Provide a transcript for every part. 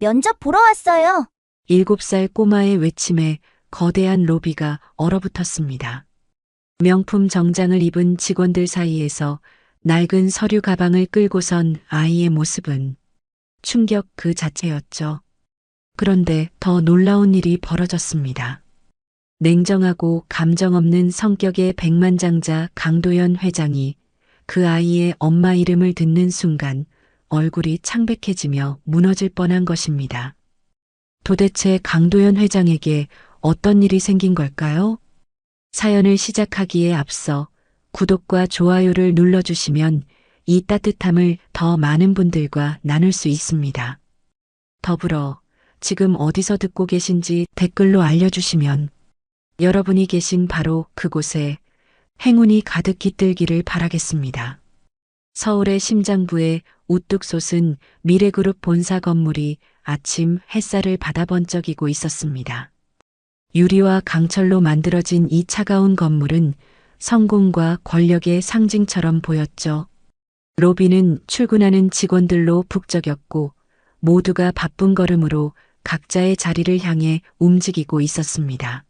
면접 보러 왔어요. 7살 꼬마의 외침에 거대한 로비가 얼어붙었습니다. 명품 정장을 입은 직원들 사이에서 낡은 서류 가방을 끌고 선 아이의 모습은 충격 그 자체였죠. 그런데 더 놀라운 일이 벌어졌습니다. 냉정하고 감정 없는 성격의 백만장자 강도연 회장이 그 아이의 엄마 이름을 듣는 순간 얼굴이 창백해지며 무너질 뻔한 것입니다. 도대체 강도연 회장에게 어떤 일이 생긴 걸까요? 사연을 시작하기에 앞서 구독과 좋아요를 눌러주시면 이 따뜻함을 더 많은 분들과 나눌 수 있습니다. 더불어 지금 어디서 듣고 계신지 댓글로 알려주시면 여러분이 계신 바로 그곳에 행운이 가득 깃들기를 바라겠습니다. 서울의 심장부에 우뚝 솟은 미래그룹 본사 건물이 아침 햇살을 받아 번쩍이고 있었습니다. 유리와 강철로 만들어진 이 차가운 건물은 성공과 권력의 상징처럼 보였죠. 로비는 출근하는 직원들로 북적였고 모두가 바쁜 걸음으로 각자의 자리를 향해 움직이고 있었습니다.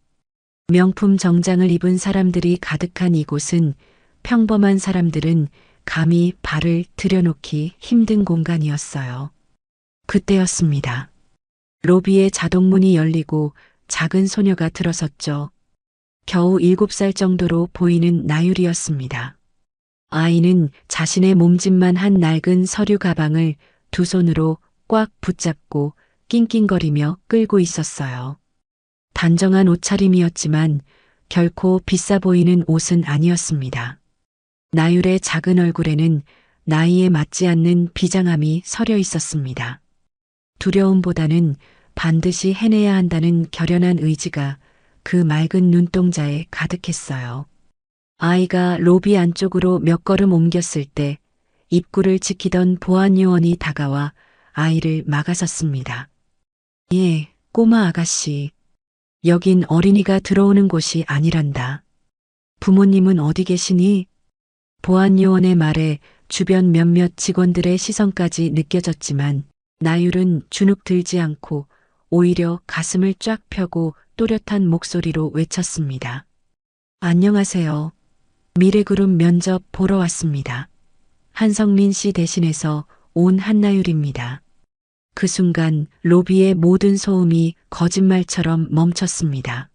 명품 정장을 입은 사람들이 가득한 이곳은 평범한 사람들은 감히 발을 들여놓기 힘든 공간이었어요. 그때였습니다. 로비의 자동문이 열리고 작은 소녀가 들어섰죠. 겨우 7살 정도로 보이는 나율이었습니다. 아이는 자신의 몸집만 한 낡은 서류 가방을 두 손으로 꽉 붙잡고 낑낑거리며 끌고 있었어요. 단정한 옷차림이었지만 결코 비싸 보이는 옷은 아니었습니다. 나율의 작은 얼굴에는 나이에 맞지 않는 비장함이 서려 있었습니다. 두려움보다는 반드시 해내야 한다는 결연한 의지가 그 맑은 눈동자에 가득했어요. 아이가 로비 안쪽으로 몇 걸음 옮겼을 때 입구를 지키던 보안 요원이 다가와 아이를 막아섰습니다. 예, 꼬마 아가씨. 여긴 어린이가 들어오는 곳이 아니란다. 부모님은 어디 계시니? 보안 요원의 말에 주변 몇몇 직원들의 시선까지 느껴졌지만 나율은 주눅 들지 않고 오히려 가슴을 쫙 펴고 또렷한 목소리로 외쳤습니다. 안녕하세요. 미래그룹 면접 보러 왔습니다. 한성민 씨 대신해서 온 한나율입니다. 그 순간 로비의 모든 소음이 거짓말처럼 멈췄습니다.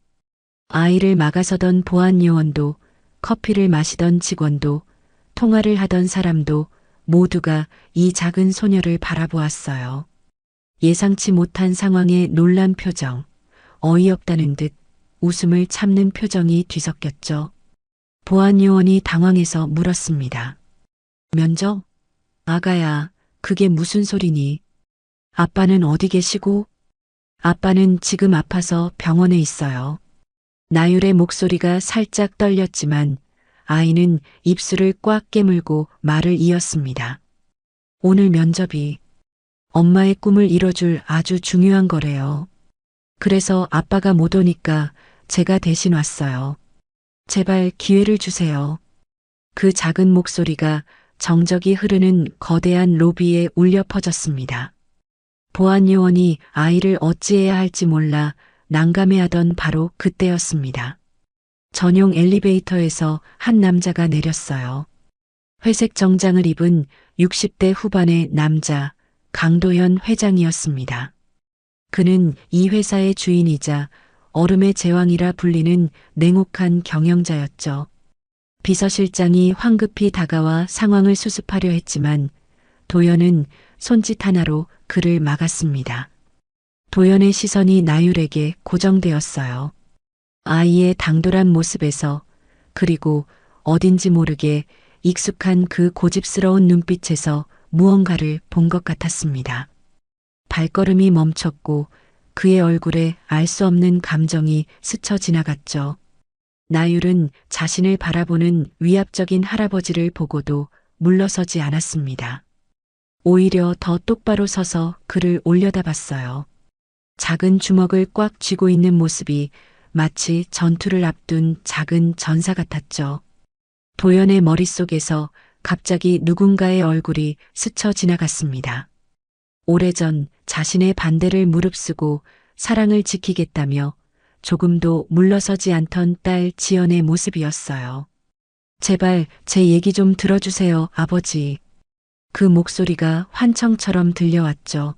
아이를 막아서던 보안 요원도 커피를 마시던 직원도 통화를 하던 사람도 모두가 이 작은 소녀를 바라보았어요. 예상치 못한 상황에 놀란 표정, 어이없다는 듯 웃음을 참는 표정이 뒤섞였죠. 보안 요원이 당황해서 물었습니다. 면접? 아가야, 그게 무슨 소리니? 아빠는 어디 계시고? 아빠는 지금 아파서 병원에 있어요. 나율의 목소리가 살짝 떨렸지만 아이는 입술을 꽉 깨물고 말을 이었습니다. 오늘 면접이 엄마의 꿈을 이뤄줄 아주 중요한 거래요. 그래서 아빠가 못 오니까 제가 대신 왔어요. 제발 기회를 주세요. 그 작은 목소리가 정적이 흐르는 거대한 로비에 울려 퍼졌습니다. 보안 요원이 아이를 어찌해야 할지 몰라 난감해하던 바로 그때였습니다. 전용 엘리베이터에서 한 남자가 내렸어요. 회색 정장을 입은 60대 후반의 남자, 강도현 회장이었습니다. 그는 이 회사의 주인이자 얼음의 제왕이라 불리는 냉혹한 경영자였죠. 비서실장이 황급히 다가와 상황을 수습하려 했지만 도연은 손짓 하나로 그를 막았습니다. 도연의 시선이 나율에게 고정되었어요. 아이의 당돌한 모습에서 그리고 어딘지 모르게 익숙한 그 고집스러운 눈빛에서 무언가를 본 것 같았습니다. 발걸음이 멈췄고 그의 얼굴에 알 수 없는 감정이 스쳐 지나갔죠. 나율은 자신을 바라보는 위압적인 할아버지를 보고도 물러서지 않았습니다. 오히려 더 똑바로 서서 그를 올려다봤어요. 작은 주먹을 꽉 쥐고 있는 모습이 마치 전투를 앞둔 작은 전사 같았죠. 도연의 머릿속에서 갑자기 누군가의 얼굴이 스쳐 지나갔습니다. 오래전 자신의 반대를 무릅쓰고 사랑을 지키겠다며 조금도 물러서지 않던 딸 지연의 모습이었어요. 제발 제 얘기 좀 들어주세요, 아버지. 그 목소리가 환청처럼 들려왔죠.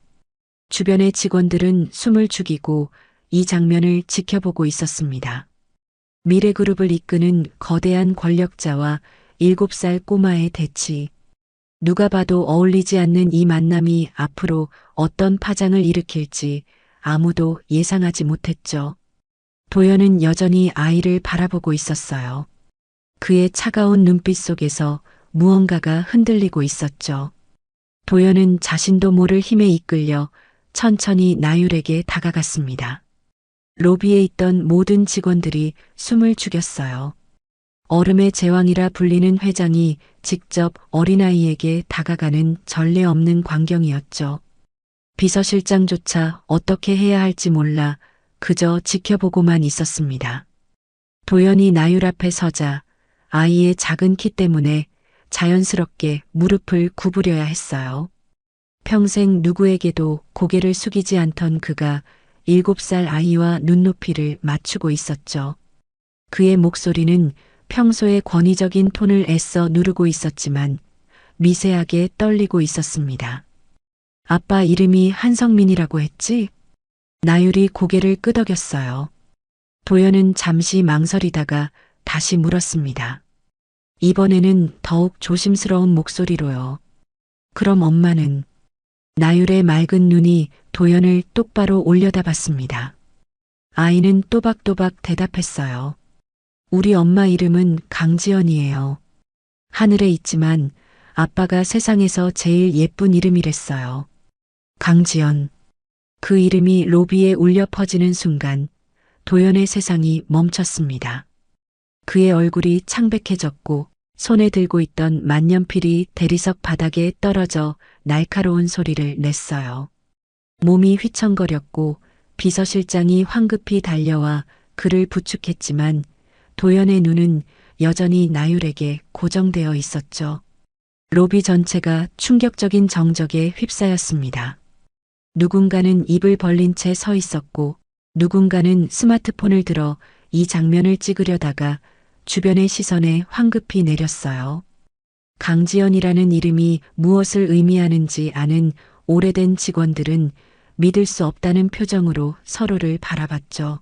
주변의 직원들은 숨을 죽이고 이 장면을 지켜보고 있었습니다. 미래그룹을 이끄는 거대한 권력자와 7살 꼬마의 대치. 누가 봐도 어울리지 않는 이 만남이 앞으로 어떤 파장을 일으킬지 아무도 예상하지 못했죠. 도연은 여전히 아이를 바라보고 있었어요. 그의 차가운 눈빛 속에서 무언가가 흔들리고 있었죠. 도연은 자신도 모를 힘에 이끌려 천천히 나율에게 다가갔습니다. 로비에 있던 모든 직원들이 숨을 죽였어요. 얼음의 제왕이라 불리는 회장이 직접 어린아이에게 다가가는 전례 없는 광경이었죠. 비서실장조차 어떻게 해야 할지 몰라 그저 지켜보고만 있었습니다. 도연이 나율 앞에 서자 아이의 작은 키 때문에 자연스럽게 무릎을 구부려야 했어요. 평생 누구에게도 고개를 숙이지 않던 그가 7살 아이와 눈높이를 맞추고 있었죠. 그의 목소리는 평소의 권위적인 톤을 애써 누르고 있었지만 미세하게 떨리고 있었습니다. 아빠 이름이 한성민이라고 했지? 나율이 고개를 끄덕였어요. 도연은 잠시 망설이다가 다시 물었습니다. 이번에는 더욱 조심스러운 목소리로요. 그럼 엄마는? 나율의 맑은 눈이 도연을 똑바로 올려다봤습니다. 아이는 또박또박 대답했어요. 우리 엄마 이름은 강지연이에요. 하늘에 있지만 아빠가 세상에서 제일 예쁜 이름이랬어요. 강지연. 그 이름이 로비에 울려 퍼지는 순간 도연의 세상이 멈췄습니다. 그의 얼굴이 창백해졌고 손에 들고 있던 만년필이 대리석 바닥에 떨어져 날카로운 소리를 냈어요. 몸이 휘청거렸고 비서실장이 황급히 달려와 그를 부축했지만 도연의 눈은 여전히 나율에게 고정되어 있었죠. 로비 전체가 충격적인 정적에 휩싸였습니다. 누군가는 입을 벌린 채 서 있었고 누군가는 스마트폰을 들어 이 장면을 찍으려다가 주변의 시선에 황급히 내렸어요. 강지연이라는 이름이 무엇을 의미하는지 아는 오래된 직원들은 믿을 수 없다는 표정으로 서로를 바라봤죠.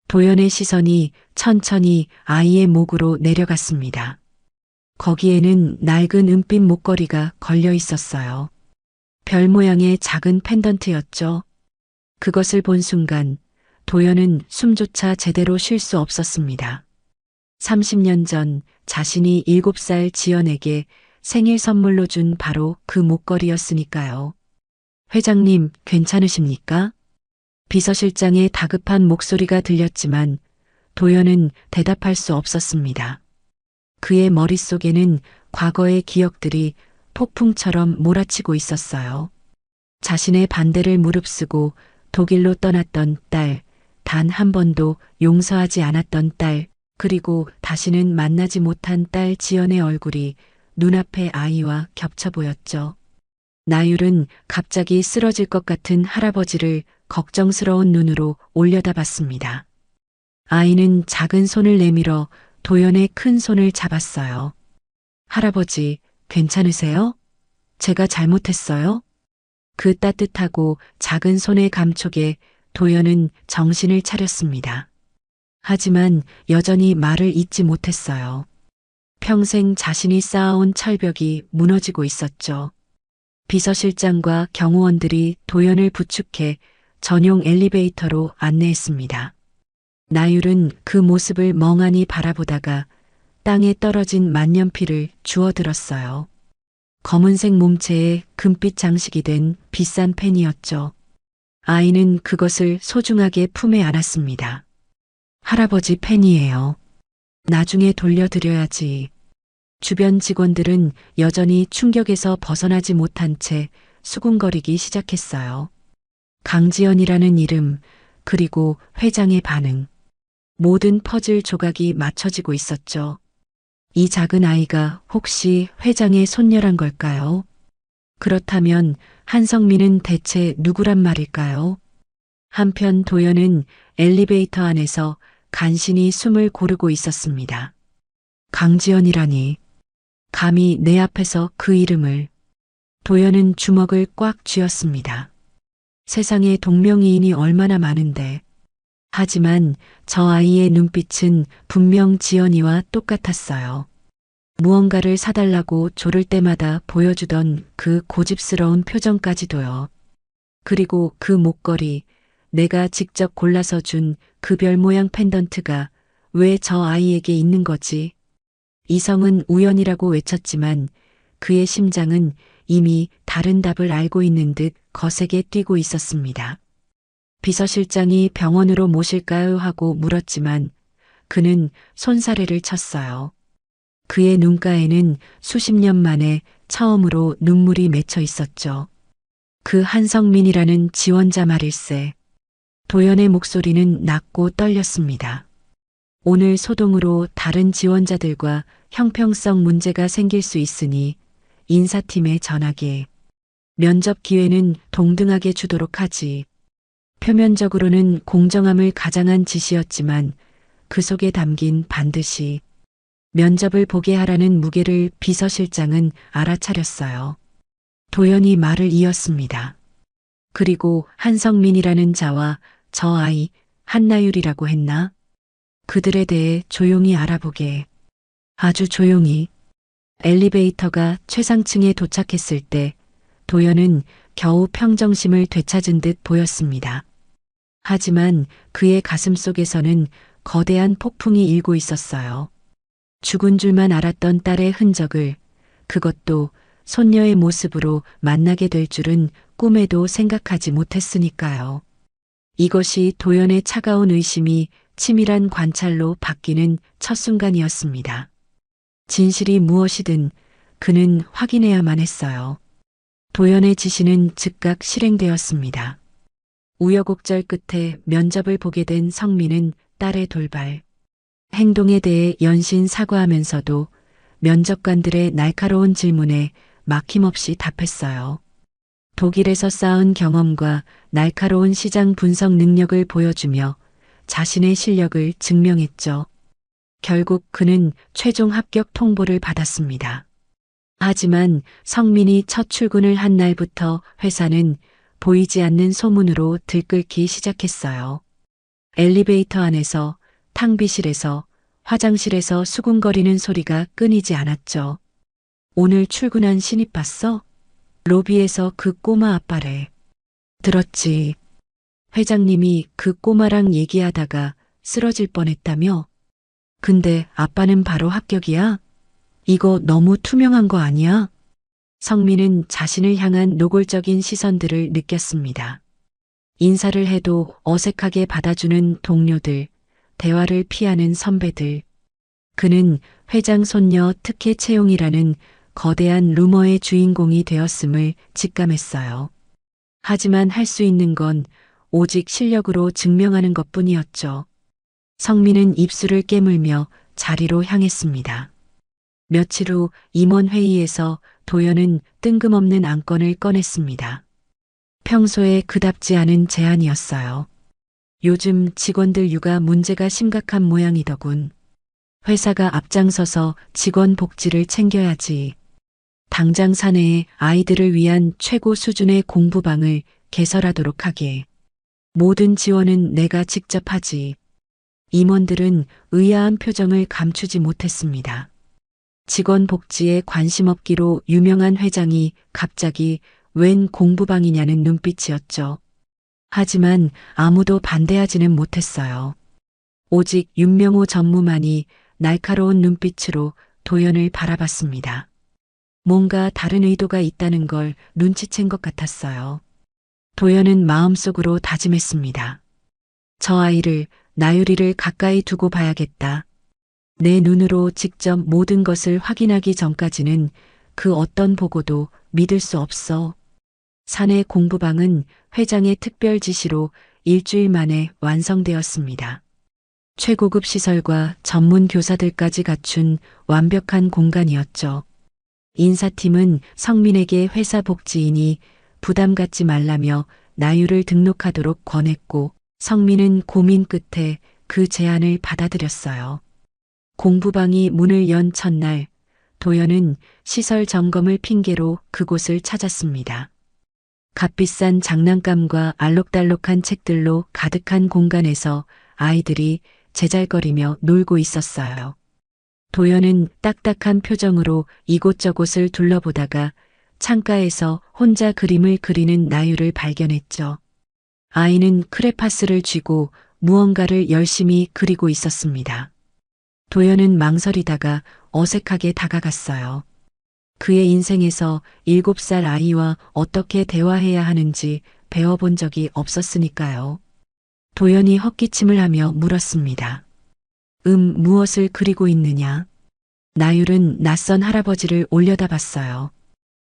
도연의 시선이 천천히 아이의 목으로 내려갔습니다. 거기에는 낡은 은빛 목걸이가 걸려 있었어요. 별 모양의 작은 펜던트였죠. 그것을 본 순간 도연은 숨조차 제대로 쉴 수 없었습니다. 30년 전 자신이 7살 지연에게 생일 선물로 준 바로 그 목걸이였으니까요. 회장님, 괜찮으십니까? 비서실장의 다급한 목소리가 들렸지만 도연은 대답할 수 없었습니다. 그의 머릿속에는 과거의 기억들이 폭풍처럼 몰아치고 있었어요. 자신의 반대를 무릅쓰고 독일로 떠났던 딸, 단 한 번도 용서하지 않았던 딸, 그리고 다시는 만나지 못한 딸 지연의 얼굴이 눈앞의 아이와 겹쳐 보였죠. 나율은 갑자기 쓰러질 것 같은 할아버지를 걱정스러운 눈으로 올려다봤습니다. 아이는 작은 손을 내밀어 도연의 큰 손을 잡았어요. 할아버지, 괜찮으세요? 제가 잘못했어요? 그 따뜻하고 작은 손의 감촉에 도연은 정신을 차렸습니다. 하지만 여전히 말을 잇지 못했어요. 평생 자신이 쌓아온 철벽이 무너지고 있었죠. 비서실장과 경호원들이 도연을 부축해 전용 엘리베이터로 안내했습니다. 나율은 그 모습을 멍하니 바라보다가 땅에 떨어진 만년필을 주워들었어요. 검은색 몸체에 금빛 장식이 된 비싼 펜이었죠. 아이는 그것을 소중하게 품에 안았습니다. 할아버지 펜이에요. 나중에 돌려드려야지. 주변 직원들은 여전히 충격에서 벗어나지 못한 채 수군거리기 시작했어요. 강지연이라는 이름, 그리고 회장의 반응. 모든 퍼즐 조각이 맞춰지고 있었죠. 이 작은 아이가 혹시 회장의 손녀란 걸까요? 그렇다면 한성민은 대체 누구란 말일까요? 한편 도연은 엘리베이터 안에서 간신히 숨을 고르고 있었습니다. 강지연이라니. 감히 내 앞에서 그 이름을. 도연은 주먹을 꽉 쥐었습니다. 세상에 동명이인이 얼마나 많은데. 하지만 저 아이의 눈빛은 분명 지연이와 똑같았어요. 무언가를 사달라고 조를 때마다 보여주던 그 고집스러운 표정까지도요. 그리고 그 목걸이, 내가 직접 골라서 준 그 별 모양 펜던트가 왜 저 아이에게 있는 거지? 이성은 우연이라고 외쳤지만 그의 심장은 이미 다른 답을 알고 있는 듯 거세게 뛰고 있었습니다. 비서실장이 병원으로 모실까요? 하고 물었지만 그는 손사래를 쳤어요. 그의 눈가에는 수십 년 만에 처음으로 눈물이 맺혀 있었죠. 그 한성민이라는 지원자 말일세. 도연의 목소리는 낮고 떨렸습니다. 오늘 소동으로 다른 지원자들과 형평성 문제가 생길 수 있으니 인사팀에 전하게. 면접 기회는 동등하게 주도록 하지. 표면적으로는 공정함을 가장한 지시였지만 그 속에 담긴 반드시 면접을 보게 하라는 무게를 비서실장은 알아차렸어요. 도연이 말을 이었습니다. 그리고 한성민이라는 자와 저 아이 한나율이라고 했나? 그들에 대해 조용히 알아보게. 아주 조용히. 엘리베이터가 최상층에 도착했을 때 도연은 겨우 평정심을 되찾은 듯 보였습니다. 하지만 그의 가슴 속에서는 거대한 폭풍이 일고 있었어요. 죽은 줄만 알았던 딸의 흔적을, 그것도 손녀의 모습으로 만나게 될 줄은 꿈에도 생각하지 못했으니까요. 이것이 도연의 차가운 의심이 치밀한 관찰로 바뀌는 첫 순간이었습니다. 진실이 무엇이든 그는 확인해야만 했어요. 도연의 지시는 즉각 실행되었습니다. 우여곡절 끝에 면접을 보게 된 성민은 딸의 돌발 행동에 대해 연신 사과하면서도 면접관들의 날카로운 질문에 막힘없이 답했어요. 독일에서 쌓은 경험과 날카로운 시장 분석 능력을 보여주며 자신의 실력을 증명했죠. 결국 그는 최종 합격 통보를 받았습니다. 하지만 성민이 첫 출근을 한 날부터 회사는 보이지 않는 소문으로 들끓기 시작했어요. 엘리베이터 안에서, 탕비실에서, 화장실에서 수군거리는 소리가 끊이지 않았죠. 오늘 출근한 신입 봤어? 로비에서 그 꼬마 아빠래. 들었지. 회장님이 그 꼬마랑 얘기하다가 쓰러질 뻔했다며? 근데 아빠는 바로 합격이야? 이거 너무 투명한 거 아니야? 성민은 자신을 향한 노골적인 시선들을 느꼈습니다. 인사를 해도 어색하게 받아주는 동료들, 대화를 피하는 선배들. 그는 회장 손녀 특혜 채용이라는 거대한 루머의 주인공이 되었음을 직감했어요. 하지만 할 수 있는 건 오직 실력으로 증명하는 것뿐이었죠. 성민은 입술을 깨물며 자리로 향했습니다. 며칠 후 임원회의에서 도연은 뜬금없는 안건을 꺼냈습니다. 평소에 그답지 않은 제안이었어요. 요즘 직원들 육아 문제가 심각한 모양이더군. 회사가 앞장서서 직원 복지를 챙겨야지. 당장 사내에 아이들을 위한 최고 수준의 공부방을 개설하도록 하게. 모든 지원은 내가 직접 하지. 임원들은 의아한 표정을 감추지 못했습니다. 직원 복지에 관심 없기로 유명한 회장이 갑자기 웬 공부방이냐는 눈빛이었죠. 하지만 아무도 반대하지는 못했어요. 오직 윤명호 전무만이 날카로운 눈빛으로 도연을 바라봤습니다. 뭔가 다른 의도가 있다는 걸 눈치챈 것 같았어요. 도연은 마음속으로 다짐했습니다. 저 아이를, 나유리를 가까이 두고 봐야겠다. 내 눈으로 직접 모든 것을 확인하기 전까지는 그 어떤 보고도 믿을 수 없어. 사내 공부방은 회장의 특별 지시로 일주일 만에 완성되었습니다. 최고급 시설과 전문 교사들까지 갖춘 완벽한 공간이었죠. 인사팀은 성민에게 회사 복지이니 부담 갖지 말라며 나유를 등록하도록 권했고 성민은 고민 끝에 그 제안을 받아들였어요. 공부방이 문을 연 첫날 도연은 시설 점검을 핑계로 그곳을 찾았습니다. 값비싼 장난감과 알록달록한 책들로 가득한 공간에서 아이들이 제잘거리며 놀고 있었어요. 도연은 딱딱한 표정으로 이곳저곳을 둘러보다가 창가에서 혼자 그림을 그리는 나유를 발견했죠. 아이는 크레파스를 쥐고 무언가를 열심히 그리고 있었습니다. 도연은 망설이다가 어색하게 다가갔어요. 그의 인생에서 7살 아이와 어떻게 대화해야 하는지 배워본 적이 없었으니까요. 도연이 헛기침을 하며 물었습니다. 무엇을 그리고 있느냐? 나율은 낯선 할아버지를 올려다봤어요.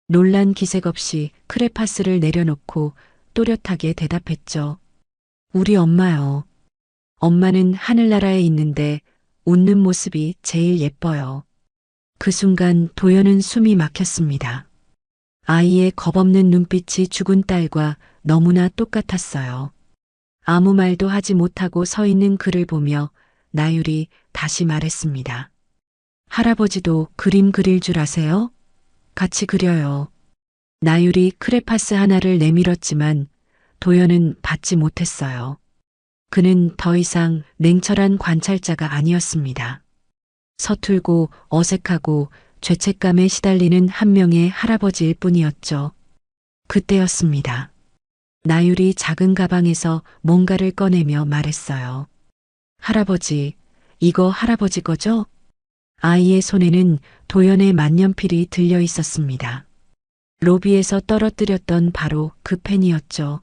놀란 기색 없이 크레파스를 내려놓고 또렷하게 대답했죠. 우리 엄마요. 엄마는 하늘나라에 있는데 웃는 모습이 제일 예뻐요. 그 순간 도연은 숨이 막혔습니다. 아이의 겁없는 눈빛이 죽은 딸과 너무나 똑같았어요. 아무 말도 하지 못하고 서 있는 그를 보며 나율이 다시 말했습니다. 할아버지도 그림 그릴 줄 아세요? 같이 그려요. 나율이 크레파스 하나를 내밀었지만 도연은 받지 못했어요. 그는 더 이상 냉철한 관찰자가 아니었습니다. 서툴고 어색하고 죄책감에 시달리는 한 명의 할아버지일 뿐이었죠. 그때였습니다. 나율이 작은 가방에서 뭔가를 꺼내며 말했어요. 할아버지, 이거 할아버지 거죠? 아이의 손에는 도연의 만년필이 들려 있었습니다. 로비에서 떨어뜨렸던 바로 그 펜이었죠.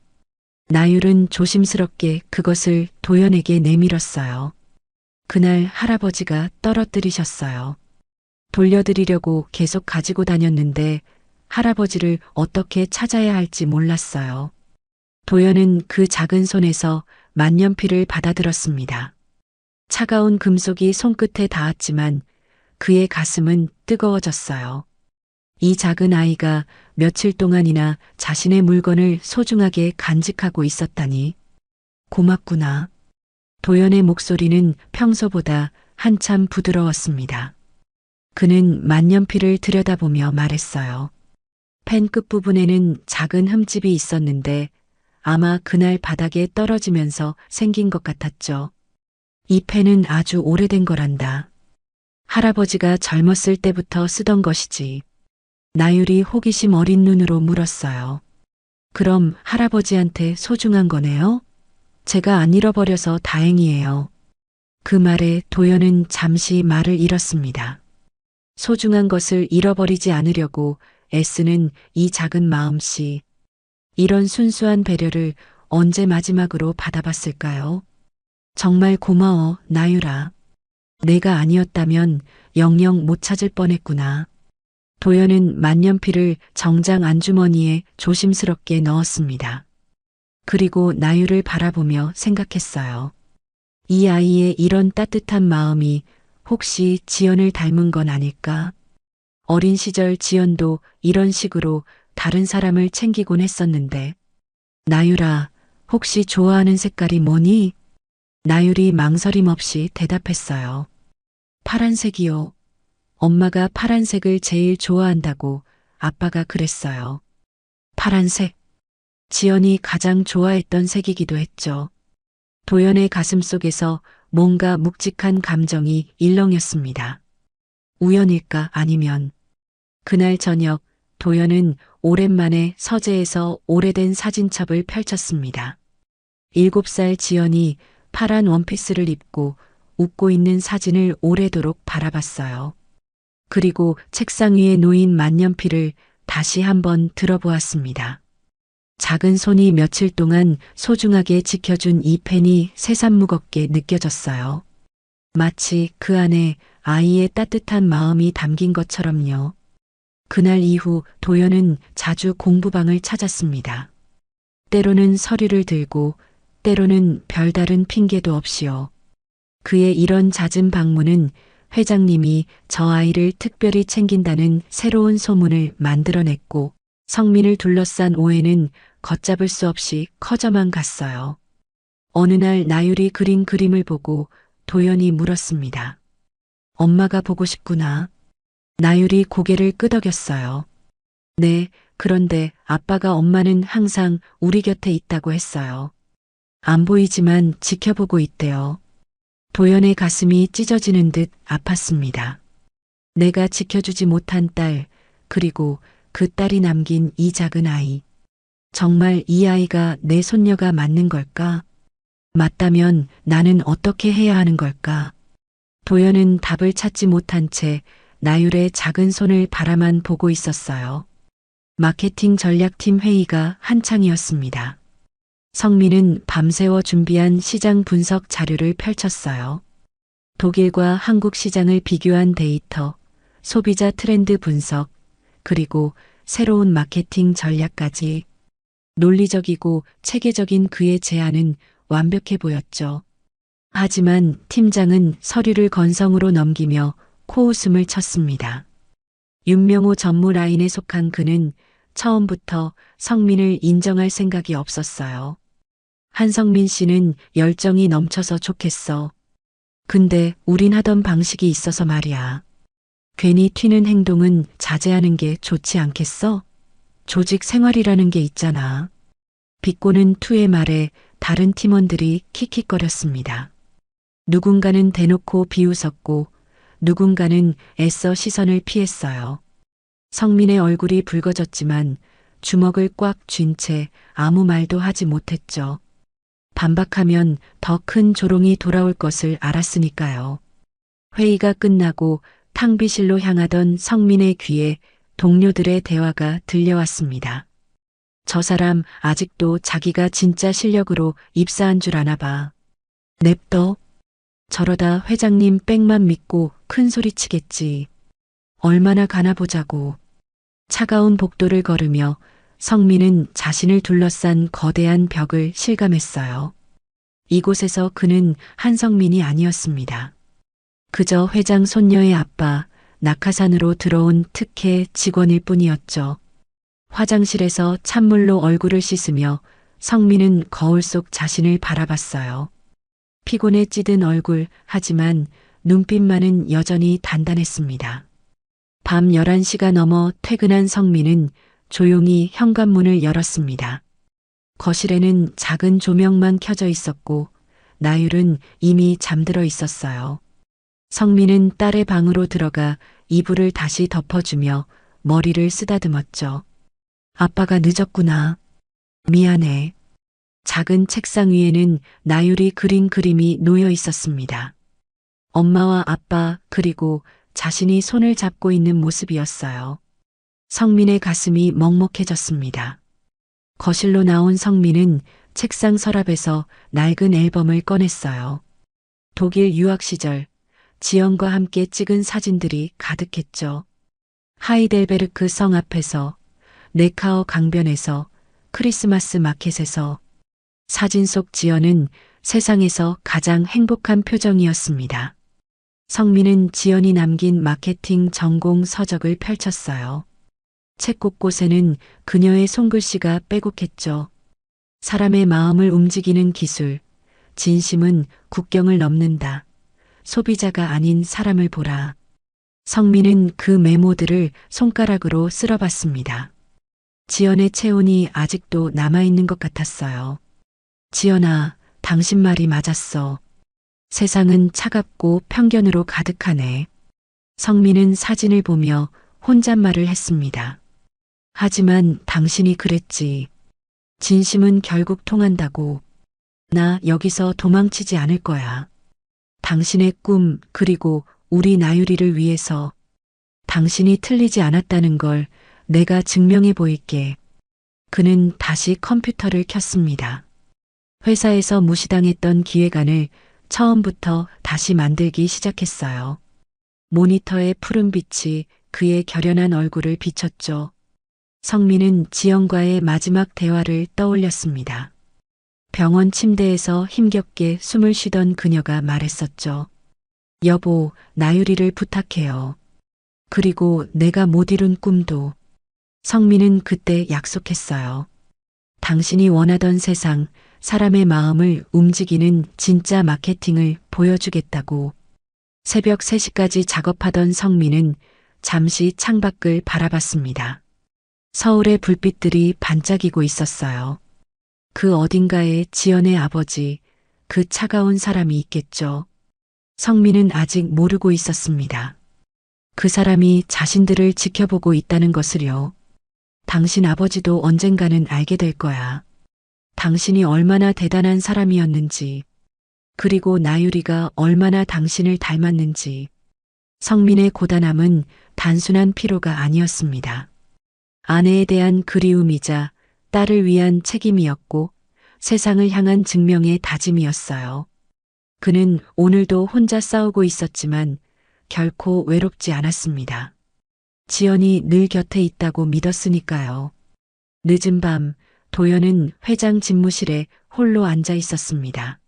나율은 조심스럽게 그것을 도연에게 내밀었어요. 그날 할아버지가 떨어뜨리셨어요. 돌려드리려고 계속 가지고 다녔는데 할아버지를 어떻게 찾아야 할지 몰랐어요. 도연은 그 작은 손에서 만년필을 받아들었습니다. 차가운 금속이 손끝에 닿았지만 그의 가슴은 뜨거워졌어요. 이 작은 아이가 며칠 동안이나 자신의 물건을 소중하게 간직하고 있었다니. 고맙구나. 도연의 목소리는 평소보다 한참 부드러웠습니다. 그는 만년필을 들여다보며 말했어요. 펜 끝부분에는 작은 흠집이 있었는데 아마 그날 바닥에 떨어지면서 생긴 것 같았죠. 이 펜은 아주 오래된 거란다. 할아버지가 젊었을 때부터 쓰던 것이지. 나율이 호기심 어린 눈으로 물었어요. 그럼 할아버지한테 소중한 거네요? 제가 안 잃어버려서 다행이에요. 그 말에 도연은 잠시 말을 잃었습니다. 소중한 것을 잃어버리지 않으려고 애쓰는 이 작은 마음씨. 이런 순수한 배려를 언제 마지막으로 받아봤을까요? 정말 고마워, 나율아. 내가 아니었다면 영영 못 찾을 뻔했구나. 도연은 만년필을 정장 안주머니에 조심스럽게 넣었습니다. 그리고 나율을 바라보며 생각했어요. 이 아이의 이런 따뜻한 마음이 혹시 지연을 닮은 건 아닐까? 어린 시절 지연도 이런 식으로 다른 사람을 챙기곤 했었는데. 나율아, 혹시 좋아하는 색깔이 뭐니? 나율이 망설임 없이 대답했어요. 파란색이요. 엄마가 파란색을 제일 좋아한다고 아빠가 그랬어요. 파란색. 지연이 가장 좋아했던 색이기도 했죠. 도연의 가슴속에서 뭔가 묵직한 감정이 일렁였습니다. 우연일까 아니면. 그날 저녁 도연은 오랜만에 서재에서 오래된 사진첩을 펼쳤습니다. 7살 지연이 파란 원피스를 입고 웃고 있는 사진을 오래도록 바라봤어요. 그리고 책상 위에 놓인 만년필을 다시 한번 들어보았습니다. 작은 손이 며칠 동안 소중하게 지켜준 이 펜이 새삼 무겁게 느껴졌어요. 마치 그 안에 아이의 따뜻한 마음이 담긴 것처럼요. 그날 이후 도연은 자주 공부방을 찾았습니다. 때로는 서류를 들고 때로는 별다른 핑계도 없이요. 그의 이런 잦은 방문은 회장님이 저 아이를 특별히 챙긴다는 새로운 소문을 만들어냈고 성민을 둘러싼 오해는 걷잡을 수 없이 커져만 갔어요. 어느 날 나율이 그린 그림을 보고 도연이 물었습니다. 엄마가 보고 싶구나. 나율이 고개를 끄덕였어요. 네, 그런데 아빠가 엄마는 항상 우리 곁에 있다고 했어요. 안 보이지만 지켜보고 있대요. 도연의 가슴이 찢어지는 듯 아팠습니다. 내가 지켜주지 못한 딸, 그리고 그 딸이 남긴 이 작은 아이. 정말 이 아이가 내 손녀가 맞는 걸까? 맞다면 나는 어떻게 해야 하는 걸까? 도연은 답을 찾지 못한 채 나율의 작은 손을 바라만 보고 있었어요. 마케팅 전략팀 회의가 한창이었습니다. 성민은 밤새워 준비한 시장 분석 자료를 펼쳤어요. 독일과 한국 시장을 비교한 데이터, 소비자 트렌드 분석, 그리고 새로운 마케팅 전략까지. 논리적이고 체계적인 그의 제안은 완벽해 보였죠. 하지만 팀장은 서류를 건성으로 넘기며 코웃음을 쳤습니다. 윤명호 전무 라인에 속한 그는 처음부터 성민을 인정할 생각이 없었어요. 한성민 씨는 열정이 넘쳐서 좋겠어. 근데 우린 하던 방식이 있어서 말이야. 괜히 튀는 행동은 자제하는 게 좋지 않겠어? 조직 생활이라는 게 있잖아. 비꼬는 투의 말에 다른 팀원들이 킥킥거렸습니다. 누군가는 대놓고 비웃었고 누군가는 애써 시선을 피했어요. 성민의 얼굴이 붉어졌지만 주먹을 꽉 쥔 채 아무 말도 하지 못했죠. 반박하면 더 큰 조롱이 돌아올 것을 알았으니까요. 회의가 끝나고 탕비실로 향하던 성민의 귀에 동료들의 대화가 들려왔습니다. 저 사람 아직도 자기가 진짜 실력으로 입사한 줄 아나 봐. 냅둬. 저러다 회장님 백만 믿고 큰 소리 치겠지. 얼마나 가나 보자고. 차가운 복도를 걸으며 성민은 자신을 둘러싼 거대한 벽을 실감했어요. 이곳에서 그는 한성민이 아니었습니다. 그저 회장 손녀의 아빠, 낙하산으로 들어온 특혜 직원일 뿐이었죠. 화장실에서 찬물로 얼굴을 씻으며 성민은 거울 속 자신을 바라봤어요. 피곤에 찌든 얼굴, 하지만 눈빛만은 여전히 단단했습니다. 밤 11시가 넘어 퇴근한 성민은 조용히 현관문을 열었습니다. 거실에는 작은 조명만 켜져 있었고 나율은 이미 잠들어 있었어요. 성민은 딸의 방으로 들어가 이불을 다시 덮어주며 머리를 쓰다듬었죠. 아빠가 늦었구나. 미안해. 작은 책상 위에는 나율이 그린 그림이 놓여 있었습니다. 엄마와 아빠 그리고 자신이 손을 잡고 있는 모습이었어요. 성민의 가슴이 먹먹해졌습니다. 거실로 나온 성민은 책상 서랍에서 낡은 앨범을 꺼냈어요. 독일 유학 시절 지연과 함께 찍은 사진들이 가득했죠. 하이델베르크 성 앞에서, 네카어 강변에서, 크리스마스 마켓에서. 사진 속 지연은 세상에서 가장 행복한 표정이었습니다. 성민은 지연이 남긴 마케팅 전공 서적을 펼쳤어요. 책 곳곳에는 그녀의 손글씨가 빼곡했죠. 사람의 마음을 움직이는 기술, 진심은 국경을 넘는다. 소비자가 아닌 사람을 보라. 성민은 그 메모들을 손가락으로 쓸어봤습니다. 지연의 체온이 아직도 남아있는 것 같았어요. 지연아, 당신 말이 맞았어. 세상은 차갑고 편견으로 가득하네. 성민은 사진을 보며 혼잣말을 했습니다. 하지만 당신이 그랬지. 진심은 결국 통한다고. 나 여기서 도망치지 않을 거야. 당신의 꿈 그리고 우리 나유리를 위해서 당신이 틀리지 않았다는 걸 내가 증명해 보일게. 그는 다시 컴퓨터를 켰습니다. 회사에서 무시당했던 기획안을 처음부터 다시 만들기 시작했어요. 모니터의 푸른 빛이 그의 결연한 얼굴을 비췄죠. 성민은 지연과의 마지막 대화를 떠올렸습니다. 병원 침대에서 힘겹게 숨을 쉬던 그녀가 말했었죠. 여보, 나유리를 부탁해요. 그리고 내가 못 이룬 꿈도. 성민은 그때 약속했어요. 당신이 원하던 세상, 사람의 마음을 움직이는 진짜 마케팅을 보여주겠다고. 새벽 3시까지 작업하던 성민은 잠시 창밖을 바라봤습니다. 서울의 불빛들이 반짝이고 있었어요. 그 어딘가에 지연의 아버지, 그 차가운 사람이 있겠죠. 성민은 아직 모르고 있었습니다. 그 사람이 자신들을 지켜보고 있다는 것을요. 당신 아버지도 언젠가는 알게 될 거야. 당신이 얼마나 대단한 사람이었는지, 그리고 나유리가 얼마나 당신을 닮았는지. 성민의 고단함은 단순한 피로가 아니었습니다. 아내에 대한 그리움이자 딸을 위한 책임이었고 세상을 향한 증명의 다짐이었어요. 그는 오늘도 혼자 싸우고 있었지만 결코 외롭지 않았습니다. 지연이 늘 곁에 있다고 믿었으니까요. 늦은 밤, 도연은 회장 집무실에 홀로 앉아 있었습니다.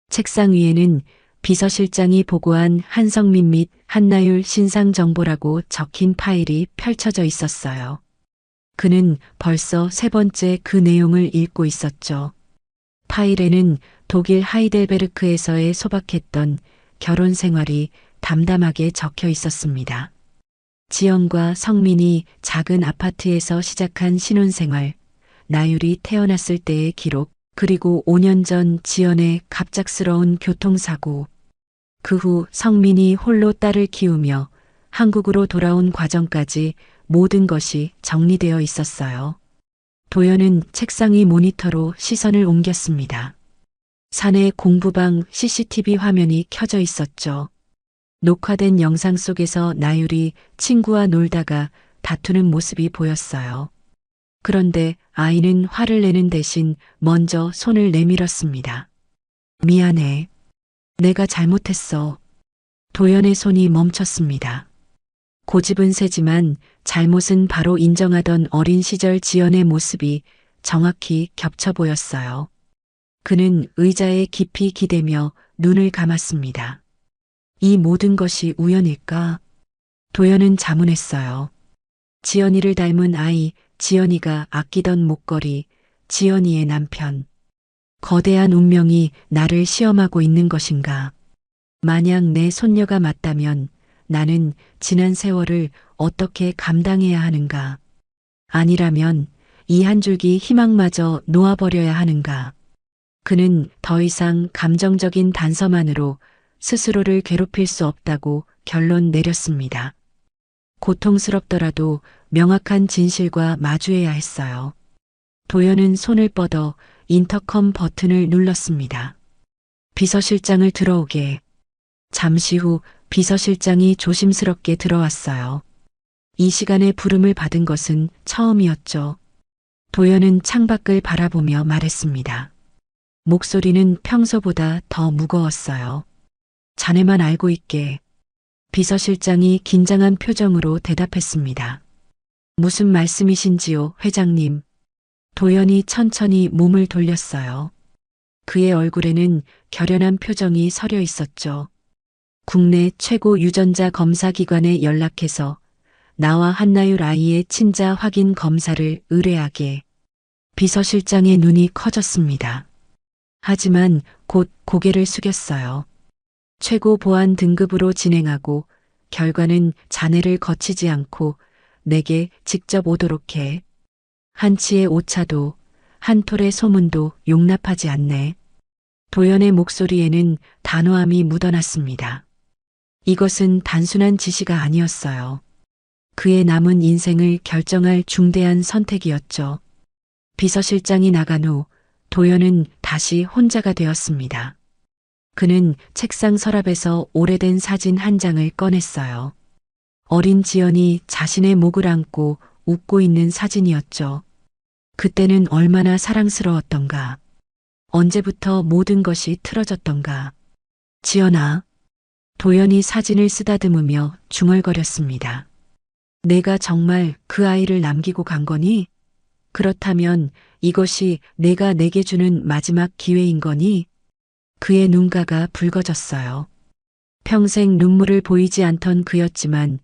책상 위에는 비서실장이 보고한 한성민 및 한나율 신상 정보라고 적힌 파일이 펼쳐져 있었어요. 그는 벌써 3번째 그 내용을 읽고 있었죠. 파일에는 독일 하이델베르크에서의 소박했던 결혼 생활이 담담하게 적혀 있었습니다. 지연과 성민이 작은 아파트에서 시작한 신혼생활, 나율이 태어났을 때의 기록, 그리고 5년 전 지연의 갑작스러운 교통사고, 그 후 성민이 홀로 딸을 키우며 한국으로 돌아온 과정까지 모든 것이 정리되어 있었어요. 도연은 책상 위 모니터로 시선을 옮겼습니다. 사내 공부방 CCTV 화면이 켜져 있었죠. 녹화된 영상 속에서 나율이 친구와 놀다가 다투는 모습이 보였어요. 그런데 아이는 화를 내는 대신 먼저 손을 내밀었습니다. 미안해. 내가 잘못했어. 도연의 손이 멈췄습니다. 고집은 세지만 잘못은 바로 인정하던 어린 시절 지연의 모습이 정확히 겹쳐 보였어요. 그는 의자에 깊이 기대며 눈을 감았습니다. 이 모든 것이 우연일까? 도연은 자문했어요. 지연이를 닮은 아이, 지연이가 아끼던 목걸이, 지연이의 남편. 거대한 운명이 나를 시험하고 있는 것인가? 만약 내 손녀가 맞다면 나는 지난 세월을 어떻게 감당해야 하는가? 아니라면 이 한 줄기 희망마저 놓아버려야 하는가? 그는 더 이상 감정적인 단서만으로 스스로를 괴롭힐 수 없다고 결론 내렸습니다. 고통스럽더라도 명확한 진실과 마주해야 했어요. 도연은 손을 뻗어 인터컴 버튼을 눌렀습니다. 비서실장을 들어오게. 잠시 후 비서실장이 조심스럽게 들어왔어요. 이 시간에 부름을 받은 것은 처음이었죠. 도연은 창밖을 바라보며 말했습니다. 목소리는 평소보다 더 무거웠어요. 자네만 알고 있게. 비서실장이 긴장한 표정으로 대답했습니다. 무슨 말씀이신지요, 회장님? 도연이 천천히 몸을 돌렸어요. 그의 얼굴에는 결연한 표정이 서려 있었죠. 국내 최고 유전자 검사 기관에 연락해서 나와 한나율 아이의 친자 확인 검사를 의뢰하게. 비서실장의 눈이 커졌습니다. 하지만 곧 고개를 숙였어요. 최고 보안 등급으로 진행하고 결과는 자네를 거치지 않고 내게 직접 오도록 해. 한치의 오차도 한 톨의 소문도 용납하지 않네. 도연의 목소리에는 단호함이 묻어났습니다. 이것은 단순한 지시가 아니었어요. 그의 남은 인생을 결정할 중대한 선택이었죠. 비서실장이 나간 후 도연은 다시 혼자가 되었습니다. 그는 책상 서랍에서 오래된 사진 한 장을 꺼냈어요. 어린 지연이 자신의 목을 안고 웃고 있는 사진이었죠. 그때는 얼마나 사랑스러웠던가. 언제부터 모든 것이 틀어졌던가. 지연아. 도연이 사진을 쓰다듬으며 중얼거렸습니다. 내가 정말 그 아이를 남기고 간 거니? 그렇다면 이것이 내가 내게 주는 마지막 기회인 거니? 그의 눈가가 붉어졌어요. 평생 눈물을 보이지 않던 그였지만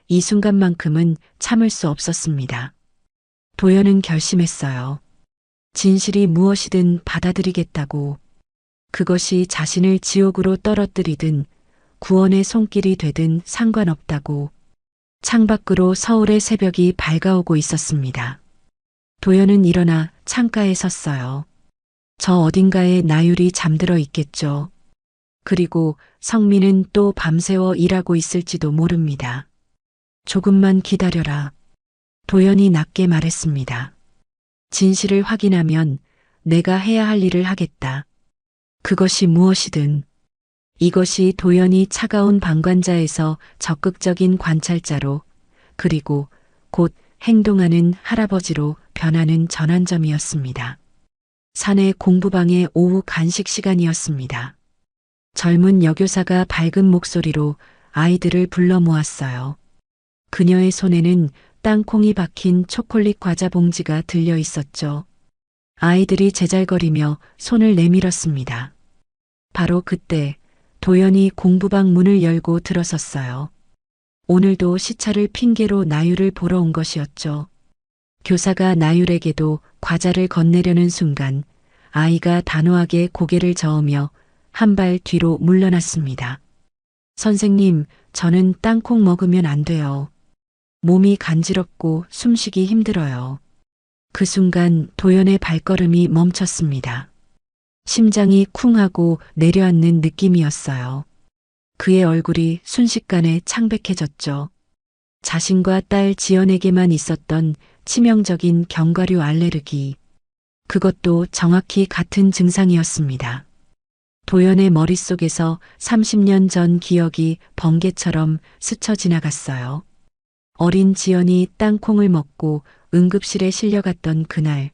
이 순간만큼은 참을 수 없었습니다. 도연은 결심했어요. 진실이 무엇이든 받아들이겠다고. 그것이 자신을 지옥으로 떨어뜨리든 구원의 손길이 되든 상관없다고. 창밖으로 서울의 새벽이 밝아오고 있었습니다. 도연은 일어나 창가에 섰어요. 저 어딘가에 나율이 잠들어 있겠죠. 그리고 성민은 또 밤새워 일하고 있을지도 모릅니다. 조금만 기다려라. 도연이 낮게 말했습니다. 진실을 확인하면 내가 해야 할 일을 하겠다. 그것이 무엇이든. 이것이 도연이 차가운 방관자에서 적극적인 관찰자로, 그리고 곧 행동하는 할아버지로 변하는 전환점이었습니다. 사내 공부방의 오후 간식 시간이었습니다. 젊은 여교사가 밝은 목소리로 아이들을 불러 모았어요. 그녀의 손에는 땅콩이 박힌 초콜릿 과자 봉지가 들려 있었죠. 아이들이 제잘거리며 손을 내밀었습니다. 바로 그때 도연이 공부방 문을 열고 들어섰어요. 오늘도 시차를 핑계로 나율을 보러 온 것이었죠. 교사가 나율에게도 과자를 건네려는 순간 아이가 단호하게 고개를 저으며 한 발 뒤로 물러났습니다. 선생님, 저는 땅콩 먹으면 안 돼요. 몸이 간지럽고 숨쉬기 힘들어요. 그 순간 도연의 발걸음이 멈췄습니다. 심장이 쿵 하고 내려앉는 느낌이었어요. 그의 얼굴이 순식간에 창백해졌죠. 자신과 딸 지연에게만 있었던 치명적인 견과류 알레르기. 그것도 정확히 같은 증상이었습니다. 도연의 머릿속에서 30년 전 기억이 번개처럼 스쳐 지나갔어요. 어린 지연이 땅콩을 먹고 응급실에 실려갔던 그날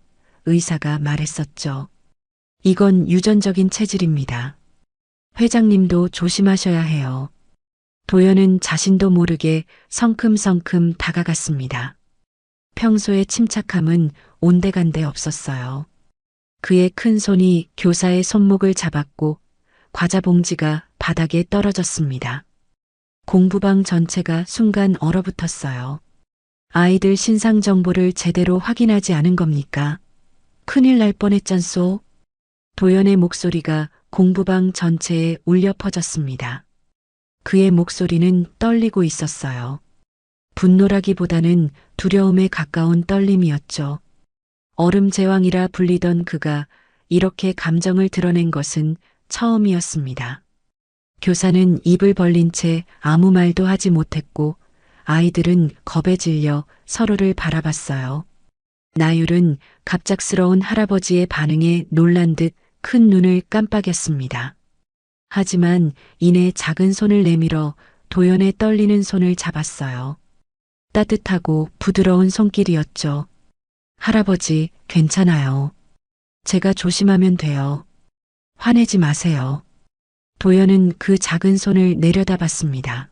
의사가 말했었죠. 이건 유전적인 체질입니다. 회장님도 조심하셔야 해요. 도연은 자신도 모르게 성큼성큼 다가갔습니다. 평소의 침착함은 온데간데 없었어요. 그의 큰 손이 교사의 손목을 잡았고 과자 봉지가 바닥에 떨어졌습니다. 공부방 전체가 순간 얼어붙었어요. 아이들 신상 정보를 제대로 확인하지 않은 겁니까? 큰일 날 뻔했잖소. 도연의 목소리가 공부방 전체에 울려 퍼졌습니다. 그의 목소리는 떨리고 있었어요. 분노라기보다는 두려움에 가까운 떨림이었죠. 얼음 제왕이라 불리던 그가 이렇게 감정을 드러낸 것은 처음이었습니다. 교사는 입을 벌린 채 아무 말도 하지 못했고 아이들은 겁에 질려 서로를 바라봤어요. 나율은 갑작스러운 할아버지의 반응에 놀란 듯 큰 눈을 깜빡였습니다. 하지만 이내 작은 손을 내밀어 도연의 떨리는 손을 잡았어요. 따뜻하고 부드러운 손길이었죠. 할아버지, 괜찮아요. 제가 조심하면 돼요. 화내지 마세요. 도연은 그 작은 손을 내려다봤습니다.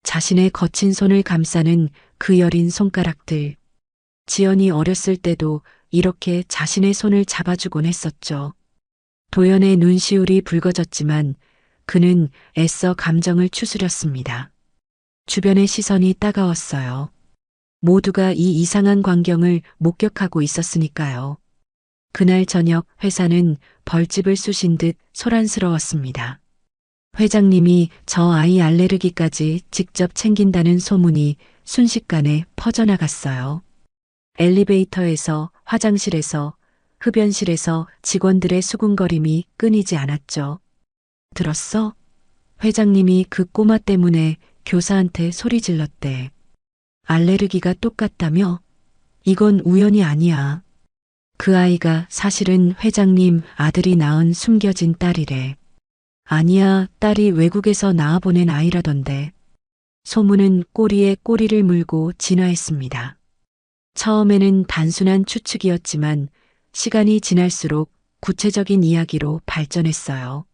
자신의 거친 손을 감싸는 그 여린 손가락들. 지연이 어렸을 때도 이렇게 자신의 손을 잡아주곤 했었죠. 도연의 눈시울이 붉어졌지만 그는 애써 감정을 추스렸습니다. 주변의 시선이 따가웠어요. 모두가 이 이상한 광경을 목격하고 있었으니까요. 그날 저녁 회사는 벌집을 쑤신 듯 소란스러웠습니다. 회장님이 저 아이 알레르기까지 직접 챙긴다는 소문이 순식간에 퍼져나갔어요. 엘리베이터에서, 화장실에서, 흡연실에서 직원들의 수군거림이 끊이지 않았죠. 들었어? 회장님이 그 꼬마 때문에 교사한테 소리 질렀대. 알레르기가 똑같다며? 이건 우연이 아니야. 그 아이가 사실은 회장님 아들이 낳은 숨겨진 딸이래. 아니야, 딸이 외국에서 낳아보낸 아이라던데. 소문은 꼬리에 꼬리를 물고 진화했습니다. 처음에는 단순한 추측이었지만 시간이 지날수록 구체적인 이야기로 발전했어요.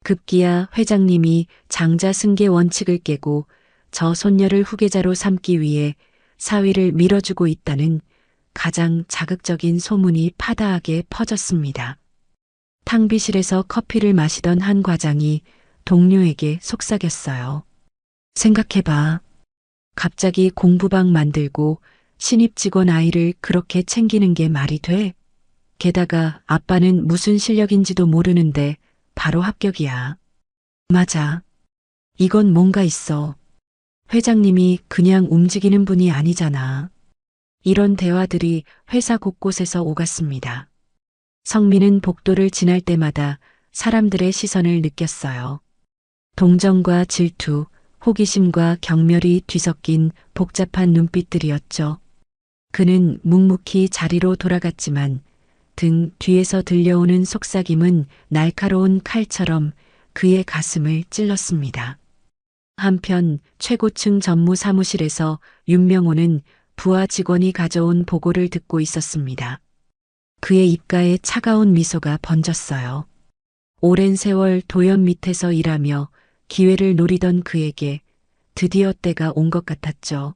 급기야 회장님이 장자 승계 원칙을 깨고 저 손녀를 후계자로 삼기 위해 사위를 밀어주고 있다는 가장 자극적인 소문이 파다하게 퍼졌습니다. 탕비실에서 커피를 마시던 한 과장이 동료에게 속삭였어요. 생각해봐. 갑자기 공부방 만들고 신입 직원 아이를 그렇게 챙기는 게 말이 돼? 게다가 아빠는 무슨 실력인지도 모르는데 바로 합격이야. 맞아. 이건 뭔가 있어. 회장님이 그냥 움직이는 분이 아니잖아. 이런 대화들이 회사 곳곳에서 오갔습니다. 성민은 복도를 지날 때마다 사람들의 시선을 느꼈어요. 동정과 질투, 호기심과 경멸이 뒤섞인 복잡한 눈빛들이었죠. 그는 묵묵히 자리로 돌아갔지만 등 뒤에서 들려오는 속삭임은 날카로운 칼처럼 그의 가슴을 찔렀습니다. 한편 최고층 전무 사무실에서 윤명호는 부하 직원이 가져온 보고를 듣고 있었습니다. 그의 입가에 차가운 미소가 번졌어요. 오랜 세월 도연 밑에서 일하며 기회를 노리던 그에게 드디어 때가 온 것 같았죠.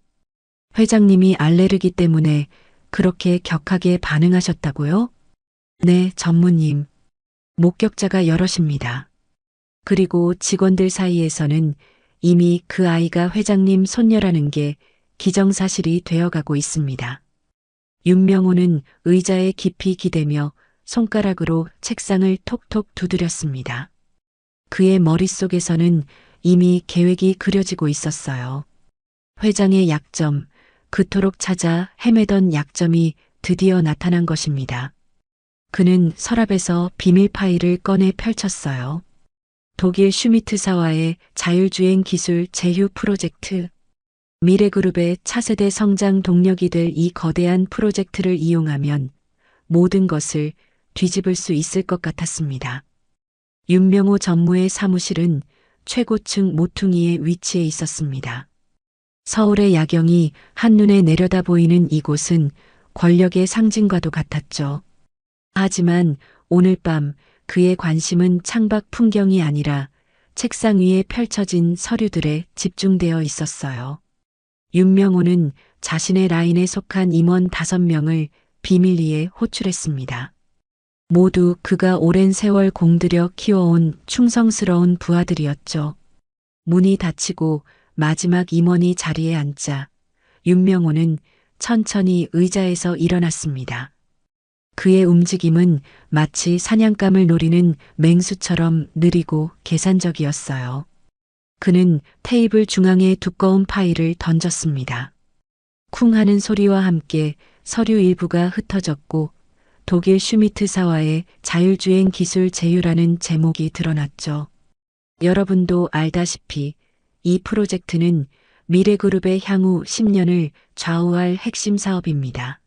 회장님이 알레르기 때문에 그렇게 격하게 반응하셨다고요? 네, 전무님. 목격자가 여럿입니다. 그리고 직원들 사이에서는 이미 그 아이가 회장님 손녀라는 게 기정사실이 되어가고 있습니다. 윤명호는 의자에 깊이 기대며 손가락으로 책상을 톡톡 두드렸습니다. 그의 머릿속에서는 이미 계획이 그려지고 있었어요. 회장의 약점, 그토록 찾아 헤매던 약점이 드디어 나타난 것입니다. 그는 서랍에서 비밀 파일을 꺼내 펼쳤어요. 독일 슈미트사와의 자율주행 기술 제휴 프로젝트. 미래그룹의 차세대 성장 동력이 될 이 거대한 프로젝트를 이용하면 모든 것을 뒤집을 수 있을 것 같았습니다. 윤명호 전무의 사무실은 최고층 모퉁이에 위치해 있었습니다. 서울의 야경이 한눈에 내려다 보이는 이곳은 권력의 상징과도 같았죠. 하지만 오늘 밤 그의 관심은 창밖 풍경이 아니라 책상 위에 펼쳐진 서류들에 집중되어 있었어요. 윤명호는 자신의 라인에 속한 임원 5명을 비밀리에 호출했습니다. 모두 그가 오랜 세월 공들여 키워온 충성스러운 부하들이었죠. 문이 닫히고 마지막 임원이 자리에 앉자 윤명호는 천천히 의자에서 일어났습니다. 그의 움직임은 마치 사냥감을 노리는 맹수처럼 느리고 계산적이었어요. 그는 테이블 중앙에 두꺼운 파일을 던졌습니다. 쿵 하는 소리와 함께 서류 일부가 흩어졌고 독일 슈미트사와의 자율주행 기술 제휴라는 제목이 드러났죠. 여러분도 알다시피 이 프로젝트는 미래그룹의 향후 10년을 좌우할 핵심 사업입니다.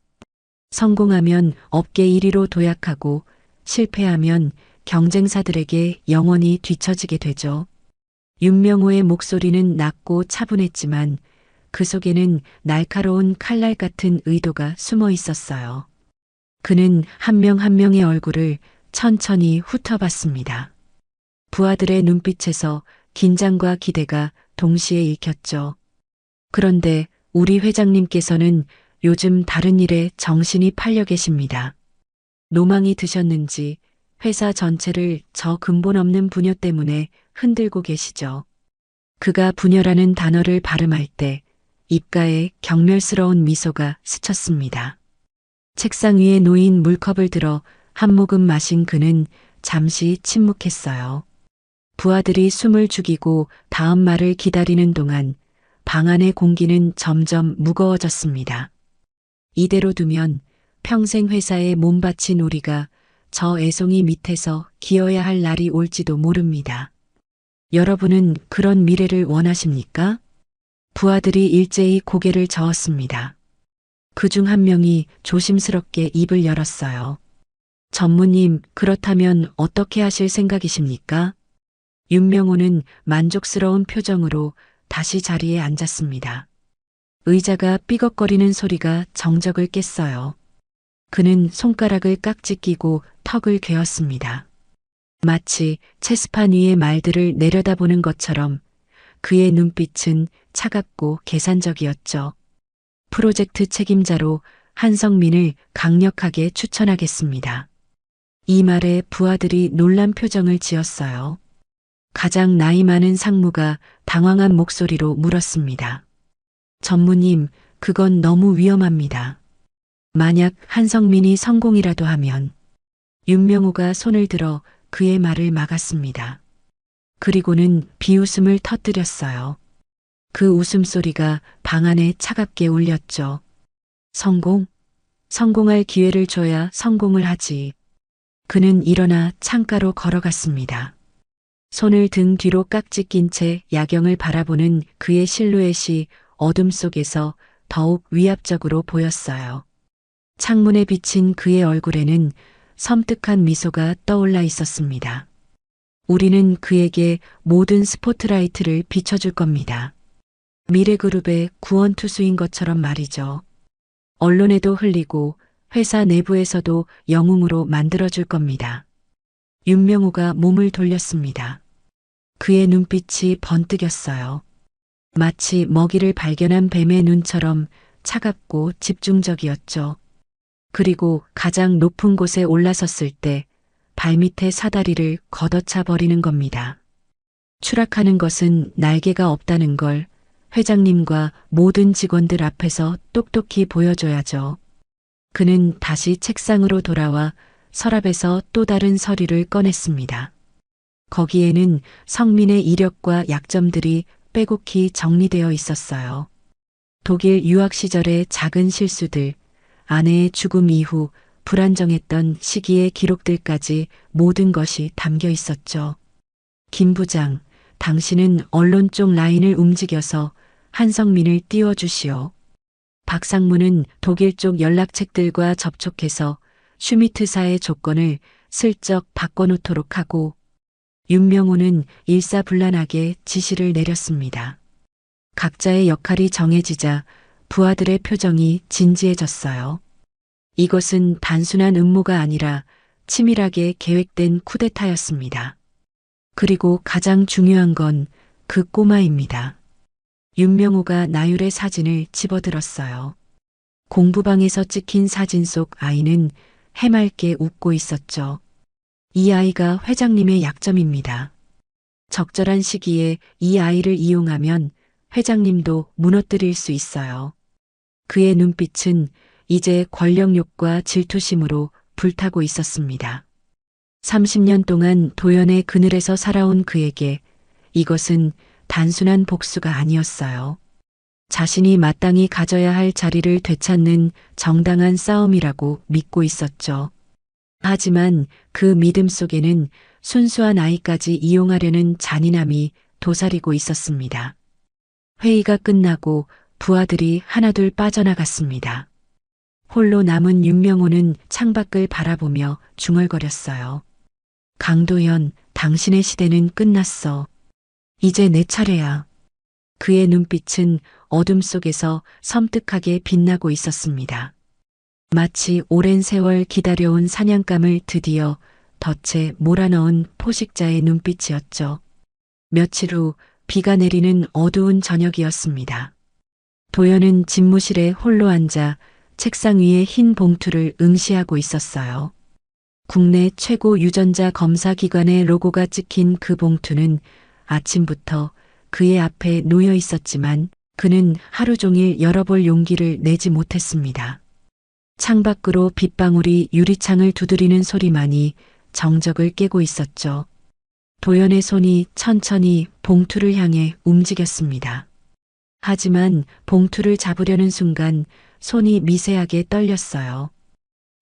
성공하면 업계 1위로 도약하고 실패하면 경쟁사들에게 영원히 뒤처지게 되죠. 윤명호의 목소리는 낮고 차분했지만 그 속에는 날카로운 칼날 같은 의도가 숨어 있었어요. 그는 한 명 한 명의 얼굴을 천천히 훑어봤습니다. 부하들의 눈빛에서 긴장과 기대가 동시에 읽혔죠. 그런데 우리 회장님께서는 요즘 다른 일에 정신이 팔려 계십니다. 노망이 드셨는지 회사 전체를 저 근본 없는 분야 때문에 흔들고 계시죠. 그가 분야라는 단어를 발음할 때 입가에 경멸스러운 미소가 스쳤습니다. 책상 위에 놓인 물컵을 들어 한 모금 마신 그는 잠시 침묵했어요. 부하들이 숨을 죽이고 다음 말을 기다리는 동안 방 안의 공기는 점점 무거워졌습니다. 이대로 두면 평생 회사에 몸바친 우리가 저 애송이 밑에서 기어야 할 날이 올지도 모릅니다. 여러분은 그런 미래를 원하십니까? 부하들이 일제히 고개를 저었습니다. 그중 한 명이 조심스럽게 입을 열었어요. 전무님, 그렇다면 어떻게 하실 생각이십니까? 윤명호는 만족스러운 표정으로 다시 자리에 앉았습니다. 의자가 삐걱거리는 소리가 정적을 깼어요. 그는 손가락을 깍지 끼고 턱을 괴었습니다. 마치 체스판 위의 말들을 내려다보는 것처럼 그의 눈빛은 차갑고 계산적이었죠. 프로젝트 책임자로 한성민을 강력하게 추천하겠습니다. 이 말에 부하들이 놀란 표정을 지었어요. 가장 나이 많은 상무가 당황한 목소리로 물었습니다. 전무님, 그건 너무 위험합니다. 만약 한성민이 성공이라도 하면. 윤명호가 손을 들어 그의 말을 막았습니다. 그리고는 비웃음을 터뜨렸어요. 그 웃음소리가 방 안에 차갑게 울렸죠. 성공? 성공할 기회를 줘야 성공을 하지. 그는 일어나 창가로 걸어갔습니다. 손을 등 뒤로 깍지 낀 채 야경을 바라보는 그의 실루엣이 어둠 속에서 더욱 위압적으로 보였어요. 창문에 비친 그의 얼굴에는 섬뜩한 미소가 떠올라 있었습니다. 우리는 그에게 모든 스포트라이트를 비춰줄 겁니다. 미래그룹의 구원투수인 것처럼 말이죠. 언론에도 흘리고 회사 내부에서도 영웅으로 만들어줄 겁니다. 윤명호가 몸을 돌렸습니다. 그의 눈빛이 번뜩였어요. 마치 먹이를 발견한 뱀의 눈처럼 차갑고 집중적이었죠. 그리고 가장 높은 곳에 올라섰을 때 발밑의 사다리를 걷어차 버리는 겁니다. 추락하는 것은 날개가 없다는 걸 회장님과 모든 직원들 앞에서 똑똑히 보여줘야죠. 그는 다시 책상으로 돌아와 서랍에서 또 다른 서류를 꺼냈습니다. 거기에는 성민의 이력과 약점들이 빼곡히 정리되어 있었어요. 독일 유학 시절의 작은 실수들, 아내의 죽음 이후 불안정했던 시기의 기록들까지 모든 것이 담겨 있었죠. 김 부장, 당신은 언론 쪽 라인을 움직여서 한성민을 띄워주시오. 박상무는 독일 쪽 연락책들과 접촉해서 슈미트사의 조건을 슬쩍 바꿔놓도록 하고, 윤명호는 일사불란하게 지시를 내렸습니다. 각자의 역할이 정해지자 부하들의 표정이 진지해졌어요. 이것은 단순한 음모가 아니라 치밀하게 계획된 쿠데타였습니다. 그리고 가장 중요한 건 그 꼬마입니다. 윤명호가 나율의 사진을 집어들었어요. 공부방에서 찍힌 사진 속 아이는 해맑게 웃고 있었죠. 이 아이가 회장님의 약점입니다. 적절한 시기에 이 아이를 이용하면 회장님도 무너뜨릴 수 있어요. 그의 눈빛은 이제 권력욕과 질투심으로 불타고 있었습니다. 30년 동안 도연의 그늘에서 살아온 그에게 이것은 단순한 복수가 아니었어요. 자신이 마땅히 가져야 할 자리를 되찾는 정당한 싸움이라고 믿고 있었죠. 하지만 그 믿음 속에는 순수한 아이까지 이용하려는 잔인함이 도사리고 있었습니다. 회의가 끝나고 부하들이 하나둘 빠져나갔습니다. 홀로 남은 윤명호는 창밖을 바라보며 중얼거렸어요. 강도현, 당신의 시대는 끝났어. 이제 내 차례야. 그의 눈빛은 어둠 속에서 섬뜩하게 빛나고 있었습니다. 마치 오랜 세월 기다려온 사냥감을 드디어 덫에 몰아넣은 포식자의 눈빛이었죠. 며칠 후 비가 내리는 어두운 저녁이었습니다. 도연은 집무실에 홀로 앉아 책상 위에 흰 봉투를 응시하고 있었어요. 국내 최고 유전자 검사 기관의 로고가 찍힌 그 봉투는 아침부터 그의 앞에 놓여 있었지만 그는 하루 종일 열어볼 용기를 내지 못했습니다. 창밖으로 빗방울이 유리창을 두드리는 소리만이 정적을 깨고 있었죠. 도연의 손이 천천히 봉투를 향해 움직였습니다. 하지만 봉투를 잡으려는 순간 손이 미세하게 떨렸어요.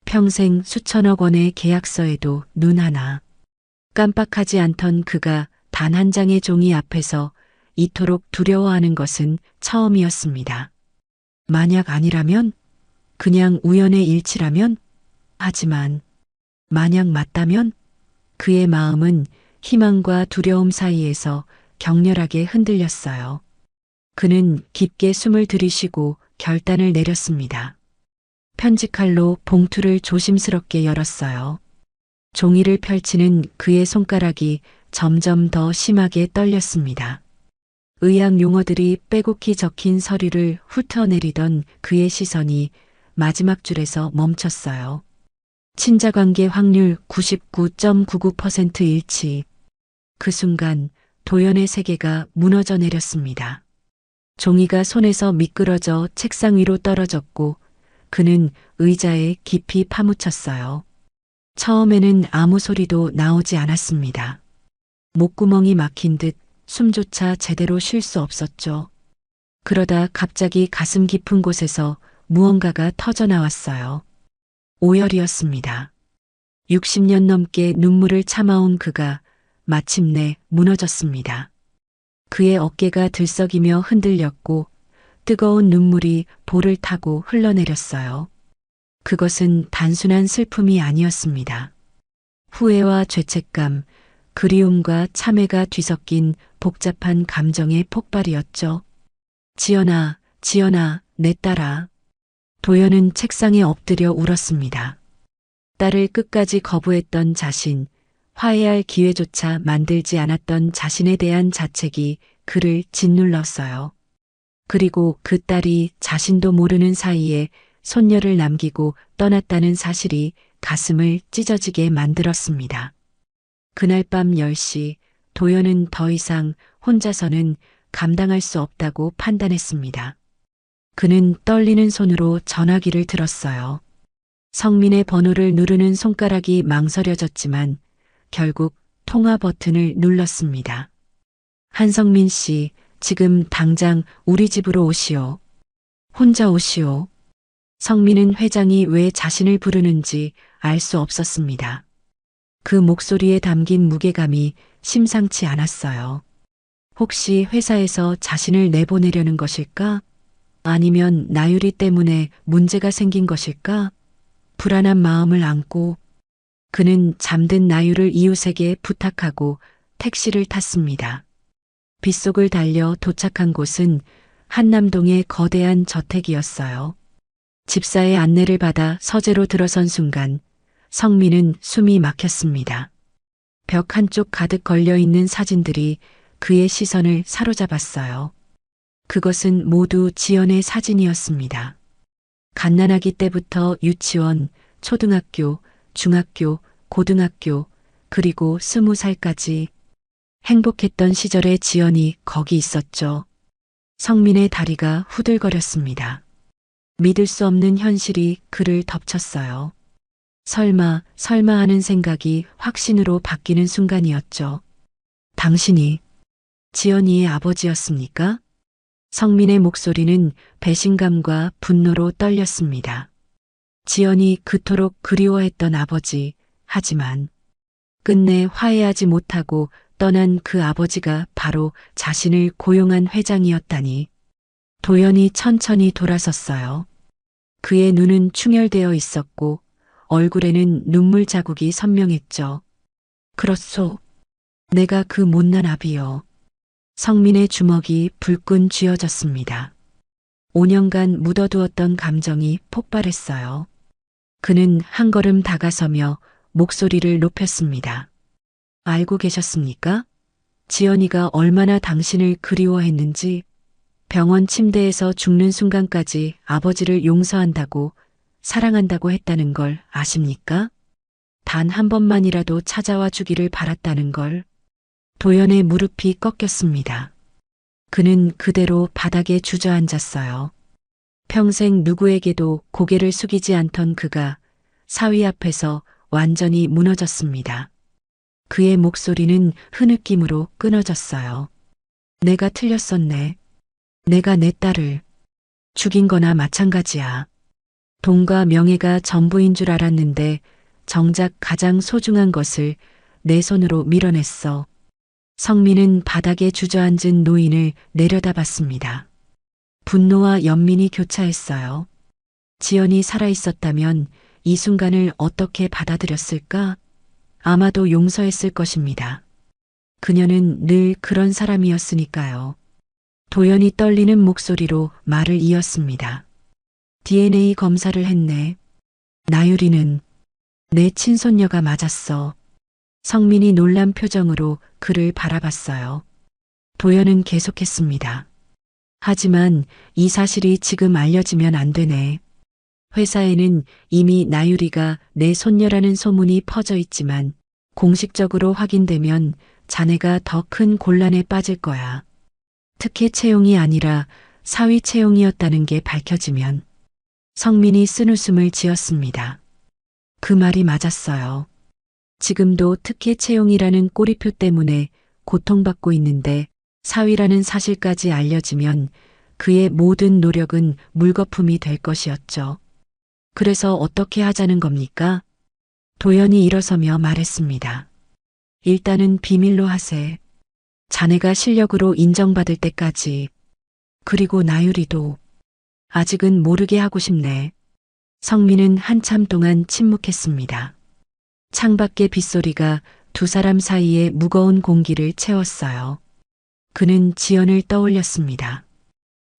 평생 수천억 원의 계약서에도 눈 하나 깜빡하지 않던 그가 단 한 장의 종이 앞에서 이토록 두려워하는 것은 처음이었습니다. 만약 아니라면? 그냥 우연의 일치라면? 하지만 만약 맞다면? 그의 마음은 희망과 두려움 사이에서 격렬하게 흔들렸어요. 그는 깊게 숨을 들이쉬고 결단을 내렸습니다. 편지칼로 봉투를 조심스럽게 열었어요. 종이를 펼치는 그의 손가락이 점점 더 심하게 떨렸습니다. 의학 용어들이 빼곡히 적힌 서류를 훑어내리던 그의 시선이 마지막 줄에서 멈췄어요. 친자관계 확률 99.99% 일치. 그 순간 도연의 세계가 무너져 내렸습니다. 종이가 손에서 미끄러져 책상 위로 떨어졌고 그는 의자에 깊이 파묻혔어요. 처음에는 아무 소리도 나오지 않았습니다. 목구멍이 막힌 듯 숨조차 제대로 쉴 수 없었죠. 그러다 갑자기 가슴 깊은 곳에서 무언가가 터져 나왔어요. 오열이었습니다. 60년 넘게 눈물을 참아온 그가 마침내 무너졌습니다. 그의 어깨가 들썩이며 흔들렸고 뜨거운 눈물이 볼을 타고 흘러내렸어요. 그것은 단순한 슬픔이 아니었습니다. 후회와 죄책감, 그리움과 참회가 뒤섞인 복잡한 감정의 폭발이었죠. 지연아, 지연아, 내 딸아. 도연은 책상에 엎드려 울었습니다. 딸을 끝까지 거부했던 자신, 화해할 기회조차 만들지 않았던 자신에 대한 자책이 그를 짓눌렀어요. 그리고 그 딸이 자신도 모르는 사이에 손녀를 남기고 떠났다는 사실이 가슴을 찢어지게 만들었습니다. 그날 밤 10시 도연은 더 이상 혼자서는 감당할 수 없다고 판단했습니다. 그는 떨리는 손으로 전화기를 들었어요. 성민의 번호를 누르는 손가락이 망설여졌지만 결국 통화 버튼을 눌렀습니다. 한성민 씨, 지금 당장 우리 집으로 오시오. 혼자 오시오. 성민은 회장이 왜 자신을 부르는지 알 수 없었습니다. 그 목소리에 담긴 무게감이 심상치 않았어요. 혹시 회사에서 자신을 내보내려는 것일까? 아니면 나유리 때문에 문제가 생긴 것일까? 불안한 마음을 안고 그는 잠든 나유를 이웃에게 부탁하고 택시를 탔습니다. 빗속을 달려 도착한 곳은 한남동의 거대한 저택이었어요. 집사의 안내를 받아 서재로 들어선 순간 성민은 숨이 막혔습니다. 벽 한쪽 가득 걸려있는 사진들이 그의 시선을 사로잡았어요. 그것은 모두 지연의 사진이었습니다. 갓난아기 때부터 유치원, 초등학교, 중학교, 고등학교, 그리고 20살까지 행복했던 시절의 지연이 거기 있었죠. 성민의 다리가 후들거렸습니다. 믿을 수 없는 현실이 그를 덮쳤어요. 설마 하는 생각이 확신으로 바뀌는 순간이었죠. 당신이 지연이의 아버지였습니까? 성민의 목소리는 배신감과 분노로 떨렸습니다. 지연이 그토록 그리워했던 아버지, 하지만 끝내 화해하지 못하고 떠난 그 아버지가 바로 자신을 고용한 회장이었다니. 도연이 천천히 돌아섰어요. 그의 눈은 충혈되어 있었고 얼굴에는 눈물 자국이 선명했죠. 그렇소. 내가 그 못난 아비여. 성민의 주먹이 불끈 쥐어졌습니다. 5년간 묻어두었던 감정이 폭발했어요. 그는 한 걸음 다가서며 목소리를 높였습니다. 알고 계셨습니까? 지연이가 얼마나 당신을 그리워했는지, 병원 침대에서 죽는 순간까지 아버지를 용서한다고, 사랑한다고 했다는 걸 아십니까? 단 한 번만이라도 찾아와 주기를 바랐다는 걸. 도연의 무릎이 꺾였습니다. 그는 그대로 바닥에 주저앉았어요. 평생 누구에게도 고개를 숙이지 않던 그가 사위 앞에서 완전히 무너졌습니다. 그의 목소리는 흐느낌으로 끊어졌어요. 내가 틀렸었네. 내가 내 딸을 죽인 거나 마찬가지야. 돈과 명예가 전부인 줄 알았는데 정작 가장 소중한 것을 내 손으로 밀어냈어. 성민은 바닥에 주저앉은 노인을 내려다봤습니다. 분노와 연민이 교차했어요. 지연이 살아있었다면 이 순간을 어떻게 받아들였을까? 아마도 용서했을 것입니다. 그녀는 늘 그런 사람이었으니까요. 도연이 떨리는 목소리로 말을 이었습니다. DNA 검사를 했네. 나유리는 내 친손녀가 맞았어. 성민이 놀란 표정으로 그를 바라봤어요. 도연은 계속했습니다. 하지만 이 사실이 지금 알려지면 안 되네. 회사에는 이미 나유리가 내 손녀라는 소문이 퍼져 있지만 공식적으로 확인되면 자네가 더 큰 곤란에 빠질 거야. 특혜 채용이 아니라 사위 채용이었다는 게 밝혀지면. 성민이 쓴웃음을 지었습니다. 그 말이 맞았어요. 지금도 특혜 채용이라는 꼬리표 때문에 고통받고 있는데 사위라는 사실까지 알려지면 그의 모든 노력은 물거품이 될 것이었죠. 그래서 어떻게 하자는 겁니까? 도연이 일어서며 말했습니다. 일단은 비밀로 하세. 자네가 실력으로 인정받을 때까지. 그리고 나유리도. 아직은 모르게 하고 싶네. 성민은 한참 동안 침묵했습니다. 창밖의 빗소리가 두 사람 사이에 무거운 공기를 채웠어요. 그는 지연을 떠올렸습니다.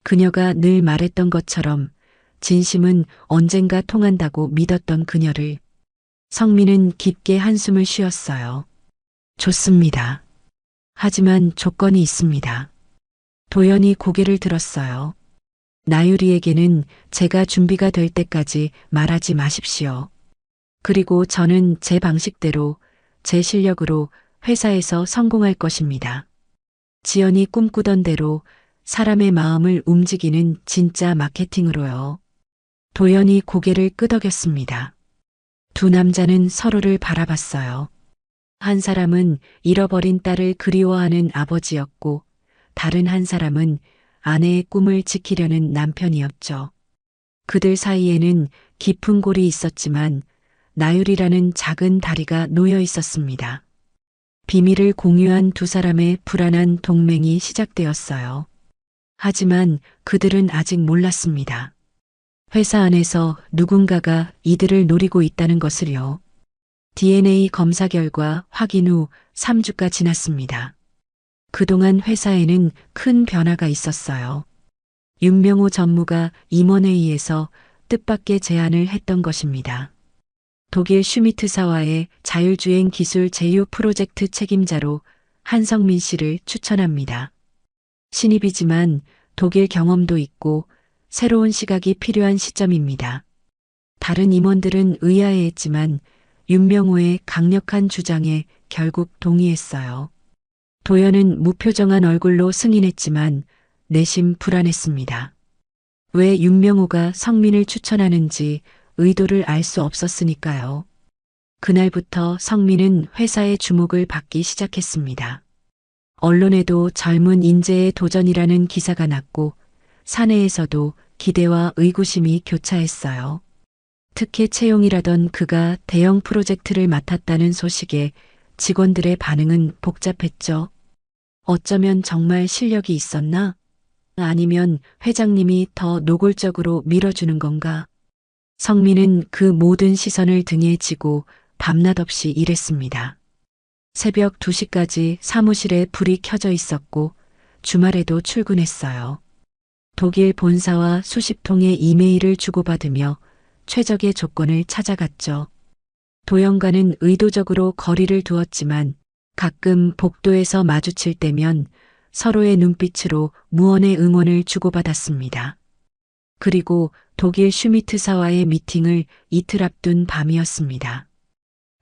그녀가 늘 말했던 것처럼 진심은 언젠가 통한다고 믿었던 그녀를. 성민은 깊게 한숨을 쉬었어요. 좋습니다. 하지만 조건이 있습니다. 도연이 고개를 들었어요. 나유리에게는 제가 준비가 될 때까지 말하지 마십시오. 그리고 저는 제 방식대로, 제 실력으로 회사에서 성공할 것입니다. 지연이 꿈꾸던 대로 사람의 마음을 움직이는 진짜 마케팅으로요. 도연이 고개를 끄덕였습니다. 두 남자는 서로를 바라봤어요. 한 사람은 잃어버린 딸을 그리워하는 아버지였고, 다른 한 사람은 아내의 꿈을 지키려는 남편이었죠. 그들 사이에는 깊은 골이 있었지만 나율이라는 작은 다리가 놓여 있었습니다. 비밀을 공유한 두 사람의 불안한 동맹이 시작되었어요. 하지만 그들은 아직 몰랐습니다. 회사 안에서 누군가가 이들을 노리고 있다는 것을요. DNA 검사 결과 확인 후 3주가 지났습니다. 그동안 회사에는 큰 변화가 있었어요. 윤명호 전무가 임원회의에서 뜻밖의 제안을 했던 것입니다. 독일 슈미트사와의 자율주행 기술 제휴 프로젝트 책임자로 한성민 씨를 추천합니다. 신입이지만 독일 경험도 있고 새로운 시각이 필요한 시점입니다. 다른 임원들은 의아해했지만 윤명호의 강력한 주장에 결국 동의했어요. 도연은 무표정한 얼굴로 승인했지만 내심 불안했습니다. 왜 윤명호가 성민을 추천하는지 의도를 알 수 없었으니까요. 그날부터 성민은 회사의 주목을 받기 시작했습니다. 언론에도 젊은 인재의 도전이라는 기사가 났고 사내에서도 기대와 의구심이 교차했어요. 특혜 채용이라던 그가 대형 프로젝트를 맡았다는 소식에 직원들의 반응은 복잡했죠. 어쩌면 정말 실력이 있었나? 아니면 회장님이 더 노골적으로 밀어주는 건가? 성민은 그 모든 시선을 등에 지고 밤낮 없이 일했습니다. 새벽 2시까지 사무실에 불이 켜져 있었고 주말에도 출근했어요. 독일 본사와 수십 통의 이메일을 주고받으며 최적의 조건을 찾아갔죠. 도연과는 의도적으로 거리를 두었지만 가끔 복도에서 마주칠 때면 서로의 눈빛으로 무언의 응원을 주고받았습니다. 그리고 독일 슈미트사와의 미팅을 이틀 앞둔 밤이었습니다.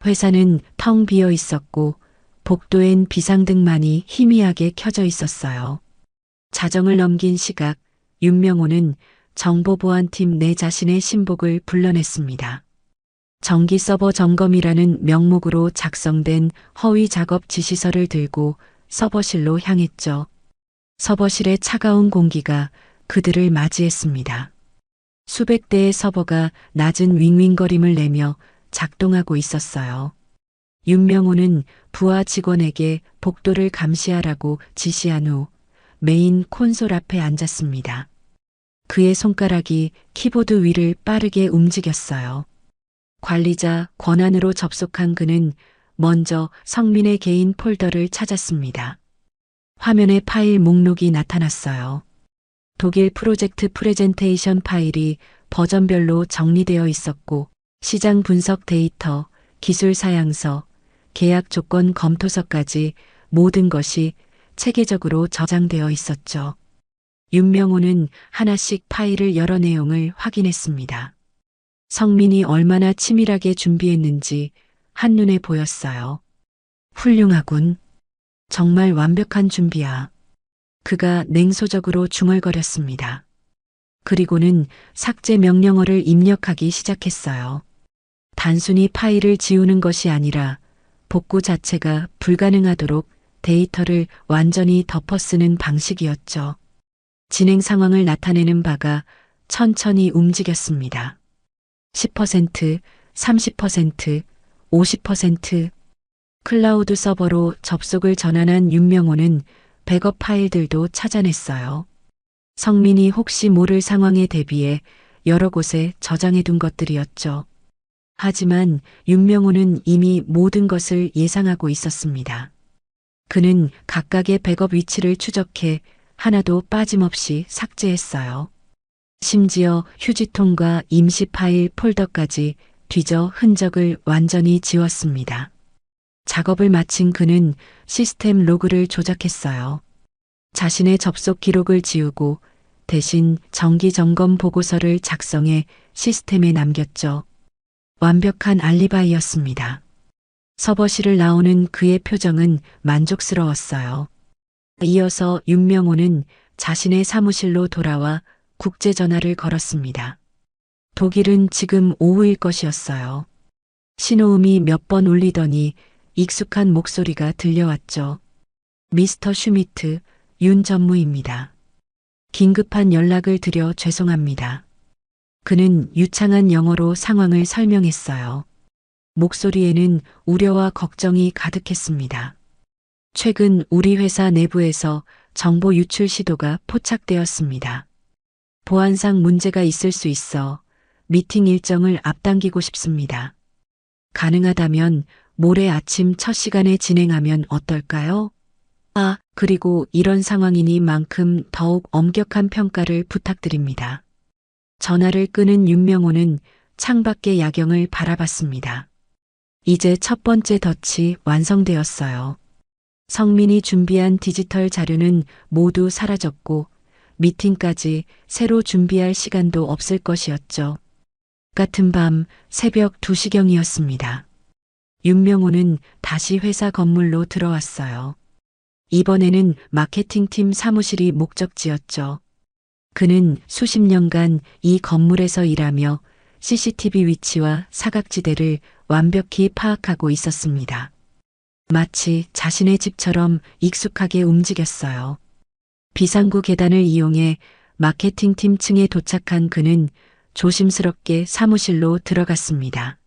회사는 텅 비어 있었고 복도엔 비상등만이 희미하게 켜져 있었어요. 자정을 넘긴 시각, 윤명호는 정보보안팀 내 자신의 신복을 불러냈습니다. 정기 서버 점검이라는 명목으로 작성된 허위 작업 지시서를 들고 서버실로 향했죠. 서버실의 차가운 공기가 그들을 맞이했습니다. 수백 대의 서버가 낮은 윙윙거림을 내며 작동하고 있었어요. 윤명호는 부하 직원에게 복도를 감시하라고 지시한 후 메인 콘솔 앞에 앉았습니다. 그의 손가락이 키보드 위를 빠르게 움직였어요. 관리자 권한으로 접속한 그는 먼저 성민의 개인 폴더를 찾았습니다. 화면에 파일 목록이 나타났어요. 독일 프로젝트 프레젠테이션 파일이 버전별로 정리되어 있었고 시장 분석 데이터, 기술 사양서, 계약 조건 검토서까지 모든 것이 체계적으로 저장되어 있었죠. 윤명호는 하나씩 파일을 열어 내용을 확인했습니다. 성민이 얼마나 치밀하게 준비했는지 한눈에 보였어요. 훌륭하군. 정말 완벽한 준비야. 그가 냉소적으로 중얼거렸습니다. 그리고는 삭제 명령어를 입력하기 시작했어요. 단순히 파일을 지우는 것이 아니라 복구 자체가 불가능하도록 데이터를 완전히 덮어쓰는 방식이었죠. 진행 상황을 나타내는 바가 천천히 움직였습니다. 10%, 30%, 50%. 클라우드 서버로 접속을 전환한 윤명호는 백업 파일들도 찾아냈어요. 성민이 혹시 모를 상황에 대비해 여러 곳에 저장해둔 것들이었죠. 하지만 윤명호는 이미 모든 것을 예상하고 있었습니다. 그는 각각의 백업 위치를 추적해 하나도 빠짐없이 삭제했어요. 심지어 휴지통과 임시 파일 폴더까지 뒤져 흔적을 완전히 지웠습니다. 작업을 마친 그는 시스템 로그를 조작했어요. 자신의 접속 기록을 지우고 대신 정기 점검 보고서를 작성해 시스템에 남겼죠. 완벽한 알리바이였습니다. 서버실을 나오는 그의 표정은 만족스러웠어요. 이어서 윤명호는 자신의 사무실로 돌아와 국제전화를 걸었습니다. 독일은 지금 오후일 것이었어요. 신호음이 몇 번 울리더니 익숙한 목소리가 들려왔죠. 미스터 슈미트, 윤 전무입니다. 긴급한 연락을 드려 죄송합니다. 그는 유창한 영어로 상황을 설명했어요. 목소리에는 우려와 걱정이 가득했습니다. 최근 우리 회사 내부에서 정보 유출 시도가 포착되었습니다. 보안상 문제가 있을 수 있어 미팅 일정을 앞당기고 싶습니다. 가능하다면 모레 아침 첫 시간에 진행하면 어떨까요? 그리고 이런 상황이니만큼 더욱 엄격한 평가를 부탁드립니다. 전화를 끄는 윤명호는 창밖의 야경을 바라봤습니다. 이제 첫 번째 덫이 완성되었어요. 성민이 준비한 디지털 자료는 모두 사라졌고 미팅까지 새로 준비할 시간도 없을 것이었죠. 같은 밤 새벽 2시경이었습니다. 윤명호는 다시 회사 건물로 들어왔어요. 이번에는 마케팅팀 사무실이 목적지였죠. 그는 수십 년간 이 건물에서 일하며 CCTV 위치와 사각지대를 완벽히 파악하고 있었습니다. 마치 자신의 집처럼 익숙하게 움직였어요. 비상구 계단을 이용해 마케팅팀 층에 도착한 그는 조심스럽게 사무실로 들어갔습니다.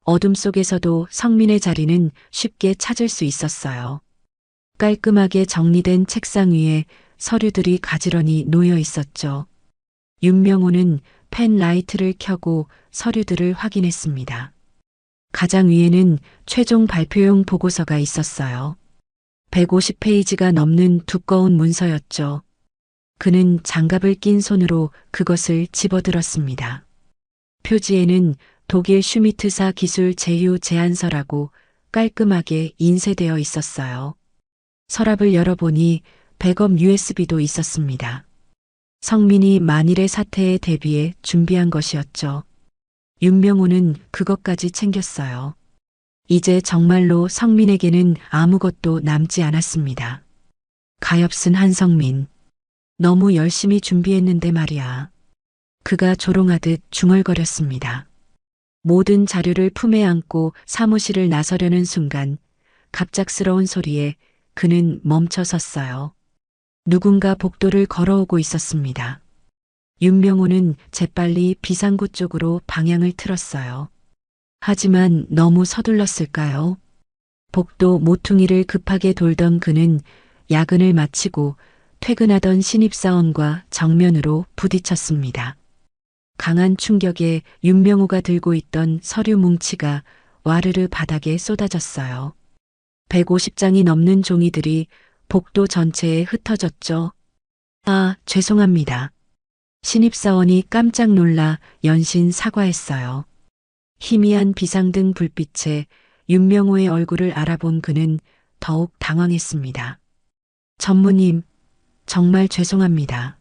어둠 속에서도 성민의 자리는 쉽게 찾을 수 있었어요. 깔끔하게 정리된 책상 위에 서류들이 가지런히 놓여 있었죠. 윤명호는 펜 라이트를 켜고 서류들을 확인했습니다. 가장 위에는 최종 발표용 보고서가 있었어요. 150페이지가 넘는 두꺼운 문서였죠. 그는 장갑을 낀 손으로 그것을 집어들었습니다. 표지에는 독일 슈미트사 기술 제휴 제안서라고 깔끔하게 인쇄되어 있었어요. 서랍을 열어보니 백업 USB도 있었습니다. 성민이 만일의 사태에 대비해 준비한 것이었죠. 윤명호는 그것까지 챙겼어요. 이제 정말로 성민에게는 아무것도 남지 않았습니다. 가엾은 한성민. 너무 열심히 준비했는데 말이야. 그가 조롱하듯 중얼거렸습니다. 모든 자료를 품에 안고 사무실을 나서려는 순간 갑작스러운 소리에 그는 멈춰 섰어요. 누군가 복도를 걸어오고 있었습니다. 윤명호는 재빨리 비상구 쪽으로 방향을 틀었어요. 하지만 너무 서둘렀을까요? 복도 모퉁이를 급하게 돌던 그는 야근을 마치고 퇴근하던 신입사원과 정면으로 부딪혔습니다. 강한 충격에 윤명호가 들고 있던 서류 뭉치가 와르르 바닥에 쏟아졌어요. 150장이 넘는 종이들이 복도 전체에 흩어졌죠. 죄송합니다. 신입사원이 깜짝 놀라 연신 사과했어요. 희미한 비상등 불빛에 윤명호의 얼굴을 알아본 그는 더욱 당황했습니다. 전무님, 정말 죄송합니다.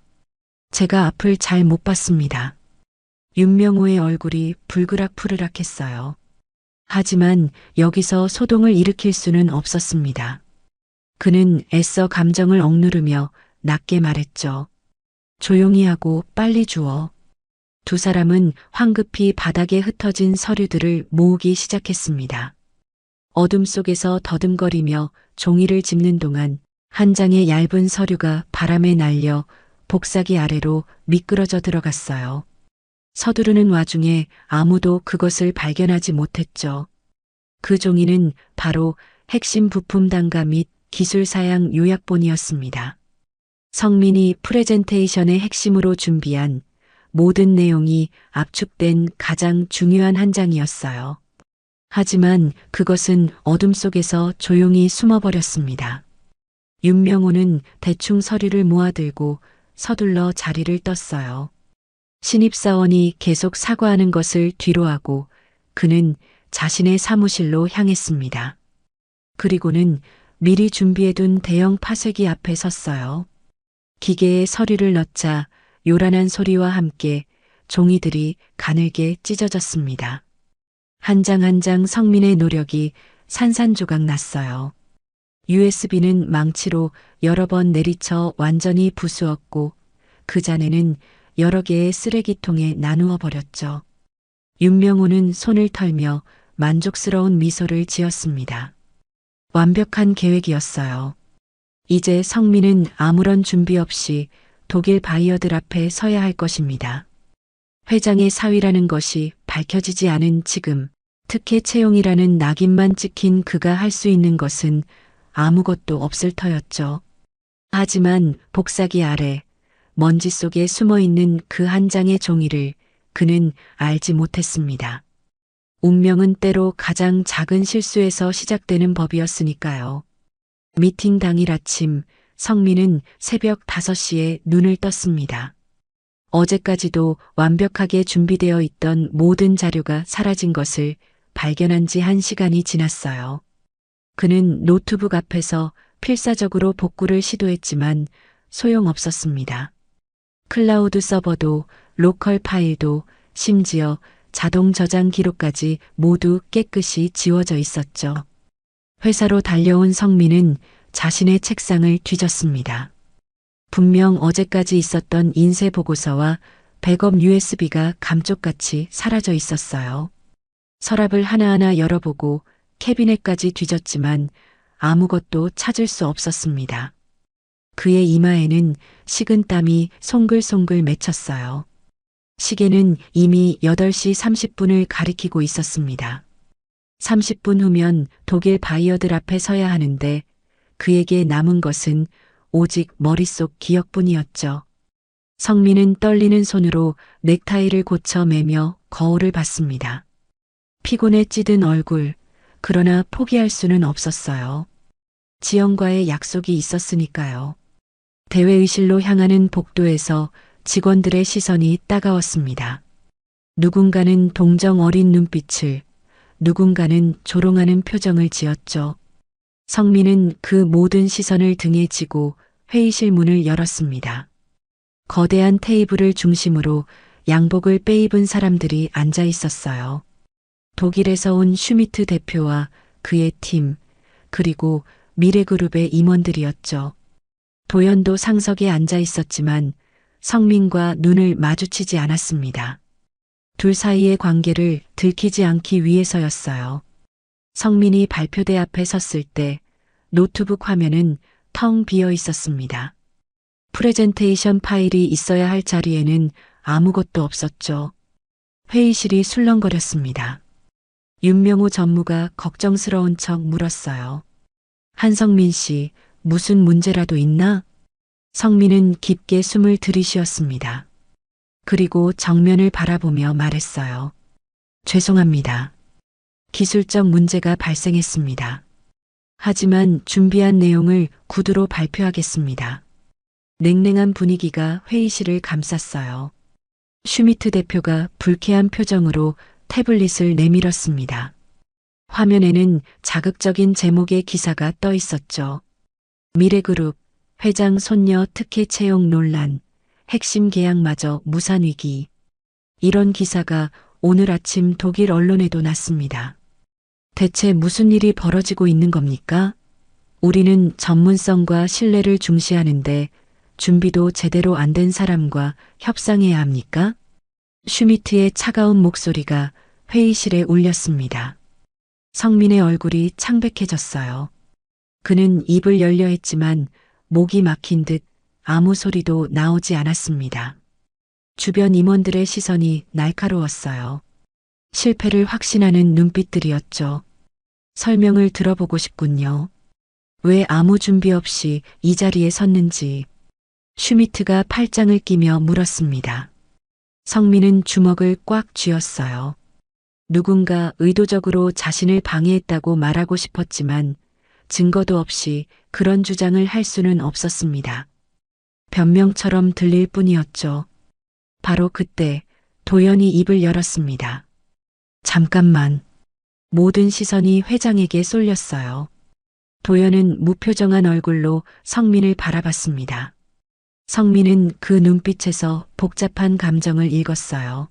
제가 앞을 잘 못 봤습니다. 윤명호의 얼굴이 불그락푸르락했어요. 하지만 여기서 소동을 일으킬 수는 없었습니다. 그는 애써 감정을 억누르며 낮게 말했죠. 조용히 하고 빨리 주워. 두 사람은 황급히 바닥에 흩어진 서류들을 모으기 시작했습니다. 어둠 속에서 더듬거리며 종이를 짚는 동안 한 장의 얇은 서류가 바람에 날려 복사기 아래로 미끄러져 들어갔어요. 서두르는 와중에 아무도 그것을 발견하지 못했죠. 그 종이는 바로 핵심 부품 단가 및 기술 사양 요약본이었습니다. 성민이 프레젠테이션의 핵심으로 준비한 모든 내용이 압축된 가장 중요한 한 장이었어요. 하지만 그것은 어둠 속에서 조용히 숨어버렸습니다. 윤명호는 대충 서류를 모아들고 서둘러 자리를 떴어요. 신입사원이 계속 사과하는 것을 뒤로하고 그는 자신의 사무실로 향했습니다. 그리고는 미리 준비해둔 대형 파쇄기 앞에 섰어요. 기계에 서류를 넣자 요란한 소리와 함께 종이들이 가늘게 찢어졌습니다. 한 장 한 장 성민의 노력이 산산조각 났어요. USB는 망치로 여러 번 내리쳐 완전히 부수었고 그 잔해는 여러 개의 쓰레기통에 나누어 버렸죠. 윤명호는 손을 털며 만족스러운 미소를 지었습니다. 완벽한 계획이었어요. 이제 성민은 아무런 준비 없이 독일 바이어들 앞에 서야 할 것입니다. 회장의 사위라는 것이 밝혀지지 않은 지금, 특혜 채용이라는 낙인만 찍힌 그가 할 수 있는 것은 아무것도 없을 터였죠. 하지만 복사기 아래 먼지 속에 숨어있는 그 한 장의 종이를 그는 알지 못했습니다. 운명은 때로 가장 작은 실수에서 시작되는 법이었으니까요. 미팅 당일 아침 성민은 새벽 5시에 눈을 떴습니다. 어제까지도 완벽하게 준비되어 있던 모든 자료가 사라진 것을 발견한 지 1시간이 지났어요. 그는 노트북 앞에서 필사적으로 복구를 시도했지만 소용없었습니다. 클라우드 서버도 로컬 파일도 심지어 자동 저장 기록까지 모두 깨끗이 지워져 있었죠. 회사로 달려온 성민은 자신의 책상을 뒤졌습니다. 분명 어제까지 있었던 인쇄 보고서와 백업 USB가 감쪽같이 사라져 있었어요. 서랍을 하나하나 열어보고 캐비넷까지 뒤졌지만 아무것도 찾을 수 없었습니다. 그의 이마에는 식은땀이 송글송글 맺혔어요. 시계는 이미 8시 30분을 가리키고 있었습니다. 30분 후면 독일 바이어들 앞에 서야 하는데 그에게 남은 것은 오직 머릿속 기억뿐이었죠. 성민은 떨리는 손으로 넥타이를 고쳐 매며 거울을 봤습니다. 피곤에 찌든 얼굴, 그러나 포기할 수는 없었어요. 지영과의 약속이 있었으니까요. 대외의실로 향하는 복도에서 직원들의 시선이 따가웠습니다. 누군가는 동정 어린 눈빛을, 누군가는 조롱하는 표정을 지었죠. 성민은 그 모든 시선을 등에 지고 회의실 문을 열었습니다. 거대한 테이블을 중심으로 양복을 빼입은 사람들이 앉아 있었어요. 독일에서 온 슈미트 대표와 그의 팀, 그리고 미래그룹의 임원들이었죠. 도연도 상석에 앉아 있었지만 성민과 눈을 마주치지 않았습니다. 둘 사이의 관계를 들키지 않기 위해서였어요. 성민이 발표대 앞에 섰을 때 노트북 화면은 텅 비어 있었습니다. 프레젠테이션 파일이 있어야 할 자리에는 아무것도 없었죠. 회의실이 술렁거렸습니다. 윤명호 전무가 걱정스러운 척 물었어요. 한성민 씨, 무슨 문제라도 있나? 성민은 깊게 숨을 들이쉬었습니다. 그리고 정면을 바라보며 말했어요. 죄송합니다. 기술적 문제가 발생했습니다. 하지만 준비한 내용을 구두로 발표하겠습니다. 냉랭한 분위기가 회의실을 감쌌어요. 슈미트 대표가 불쾌한 표정으로 태블릿을 내밀었습니다. 화면에는 자극적인 제목의 기사가 떠 있었죠. 미래그룹 회장 손녀 특혜 채용 논란, 핵심 계약마저 무산 위기. 이런 기사가 오늘 아침 독일 언론에도 났습니다. 대체 무슨 일이 벌어지고 있는 겁니까? 우리는 전문성과 신뢰를 중시하는데 준비도 제대로 안 된 사람과 협상해야 합니까? 슈미트의 차가운 목소리가 회의실에 울렸습니다. 성민의 얼굴이 창백해졌어요. 그는 입을 열려 했지만 목이 막힌 듯 아무 소리도 나오지 않았습니다. 주변 임원들의 시선이 날카로웠어요. 실패를 확신하는 눈빛들이었죠. 설명을 들어보고 싶군요. 왜 아무 준비 없이 이 자리에 섰는지. 슈미트가 팔짱을 끼며 물었습니다. 성민은 주먹을 꽉 쥐었어요. 누군가 의도적으로 자신을 방해했다고 말하고 싶었지만 증거도 없이 그런 주장을 할 수는 없었습니다. 변명처럼 들릴 뿐이었죠. 바로 그때 도연이 입을 열었습니다. 잠깐만. 모든 시선이 회장에게 쏠렸어요. 도연은 무표정한 얼굴로 성민을 바라봤습니다. 성민은 그 눈빛에서 복잡한 감정을 읽었어요.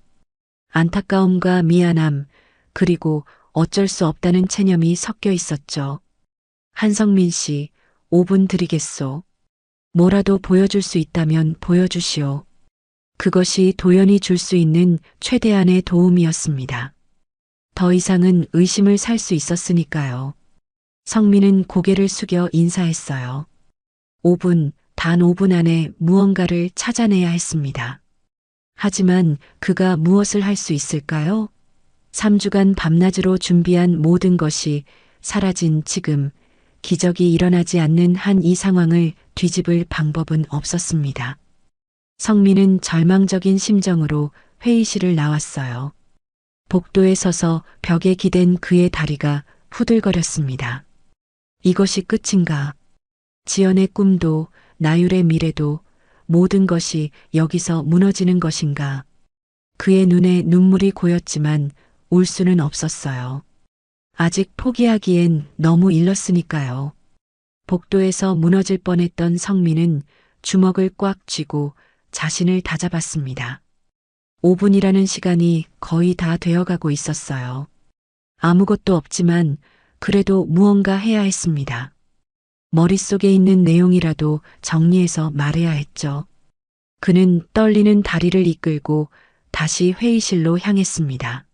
안타까움과 미안함, 그리고 어쩔 수 없다는 체념이 섞여 있었죠. 한성민 씨, 5분 드리겠소. 뭐라도 보여줄 수 있다면 보여주시오. 그것이 도연이 줄 수 있는 최대한의 도움이었습니다. 더 이상은 의심을 살 수 있었으니까요. 성민은 고개를 숙여 인사했어요. 5분, 단 5분 안에 무언가를 찾아내야 했습니다. 하지만 그가 무엇을 할 수 있을까요? 3주간 밤낮으로 준비한 모든 것이 사라진 지금 기적이 일어나지 않는 한 이 상황을 뒤집을 방법은 없었습니다. 성민은 절망적인 심정으로 회의실을 나왔어요. 복도에 서서 벽에 기댄 그의 다리가 후들거렸습니다. 이것이 끝인가? 지연의 꿈도 나율의 미래도 모든 것이 여기서 무너지는 것인가? 그의 눈에 눈물이 고였지만 울 수는 없었어요. 아직 포기하기엔 너무 일렀으니까요. 복도에서 무너질 뻔했던 성민은 주먹을 꽉 쥐고 자신을 다잡았습니다. 5분이라는 시간이 거의 다 되어가고 있었어요. 아무것도 없지만 그래도 무언가 해야 했습니다. 머릿속에 있는 내용이라도 정리해서 말해야 했죠. 그는 떨리는 다리를 이끌고 다시 회의실로 향했습니다.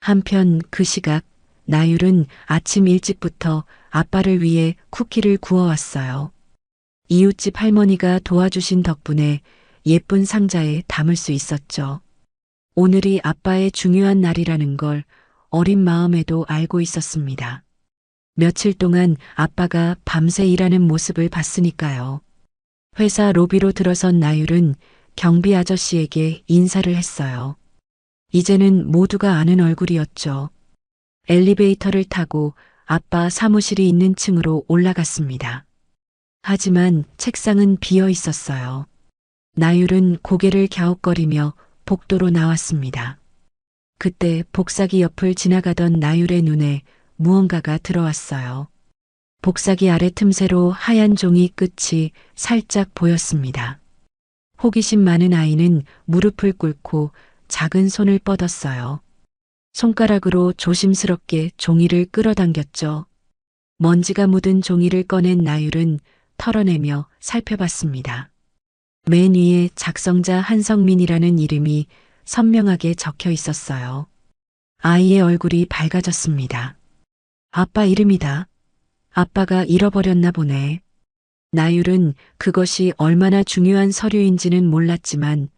한편 그 시각 나율은 아침 일찍부터 아빠를 위해 쿠키를 구워왔어요. 이웃집 할머니가 도와주신 덕분에 예쁜 상자에 담을 수 있었죠. 오늘이 아빠의 중요한 날이라는 걸 어린 마음에도 알고 있었습니다. 며칠 동안 아빠가 밤새 일하는 모습을 봤으니까요. 회사 로비로 들어선 나율은 경비 아저씨에게 인사를 했어요. 이제는 모두가 아는 얼굴이었죠. 엘리베이터를 타고 아빠 사무실이 있는 층으로 올라갔습니다. 하지만 책상은 비어 있었어요. 나율은 고개를 갸웃거리며 복도로 나왔습니다. 그때 복사기 옆을 지나가던 나율의 눈에 무언가가 들어왔어요. 복사기 아래 틈새로 하얀 종이 끝이 살짝 보였습니다. 호기심 많은 아이는 무릎을 꿇고 작은 손을 뻗었어요. 손가락으로 조심스럽게 종이를 끌어당겼죠. 먼지가 묻은 종이를 꺼낸 나율은 털어내며 살펴봤습니다. 맨 위에 작성자 한성민이라는 이름이 선명하게 적혀 있었어요. 아이의 얼굴이 밝아졌습니다. 아빠 이름이다. 아빠가 잃어버렸나 보네. 나율은 그것이 얼마나 중요한 서류인지는 몰랐지만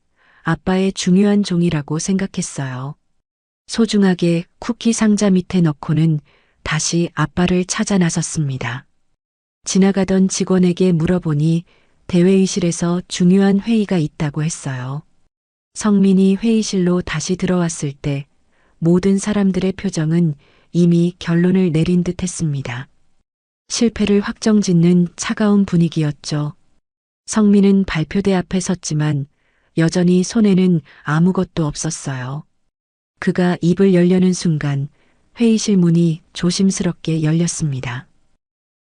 아빠의 중요한 종이라고 생각했어요. 소중하게 쿠키 상자 밑에 넣고는 다시 아빠를 찾아 나섰습니다. 지나가던 직원에게 물어보니 대회의실에서 중요한 회의가 있다고 했어요. 성민이 회의실로 다시 들어왔을 때 모든 사람들의 표정은 이미 결론을 내린 듯 했습니다. 실패를 확정짓는 차가운 분위기였죠. 성민은 발표대 앞에 섰지만 여전히 손에는 아무것도 없었어요. 그가 입을 열려는 순간 회의실 문이 조심스럽게 열렸습니다.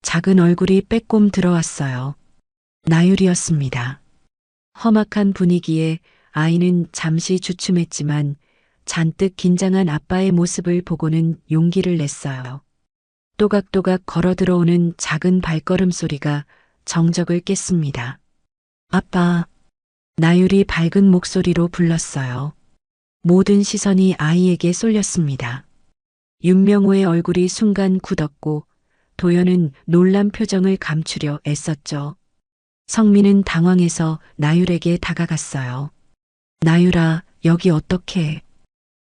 작은 얼굴이 빼꼼 들어왔어요. 나율이었습니다. 험악한 분위기에 아이는 잠시 주춤했지만 잔뜩 긴장한 아빠의 모습을 보고는 용기를 냈어요. 또각또각 걸어 들어오는 작은 발걸음 소리가 정적을 깼습니다. 아빠, 나율이 밝은 목소리로 불렀어요. 모든 시선이 아이에게 쏠렸습니다. 윤명호의 얼굴이 순간 굳었고 도연은 놀란 표정을 감추려 애썼죠. 성민은 당황해서 나율에게 다가갔어요. 나율아, 여기 어떡해.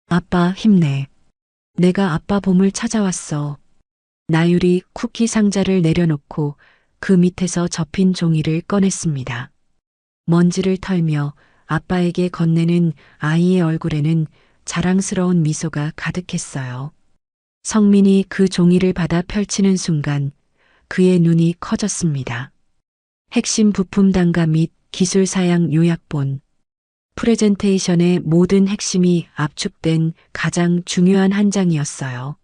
아빠 힘내. 내가 아빠 보물 찾아왔어. 나율이 쿠키 상자를 내려놓고 그 밑에서 접힌 종이를 꺼냈습니다. 먼지를 털며 아빠에게 건네는 아이의 얼굴에는 자랑스러운 미소가 가득했어요. 성민이 그 종이를 받아 펼치는 순간 그의 눈이 커졌습니다. 핵심 부품 단가 및 기술 사양 요약본. 프레젠테이션의 모든 핵심이 압축된 가장 중요한 한 장이었어요.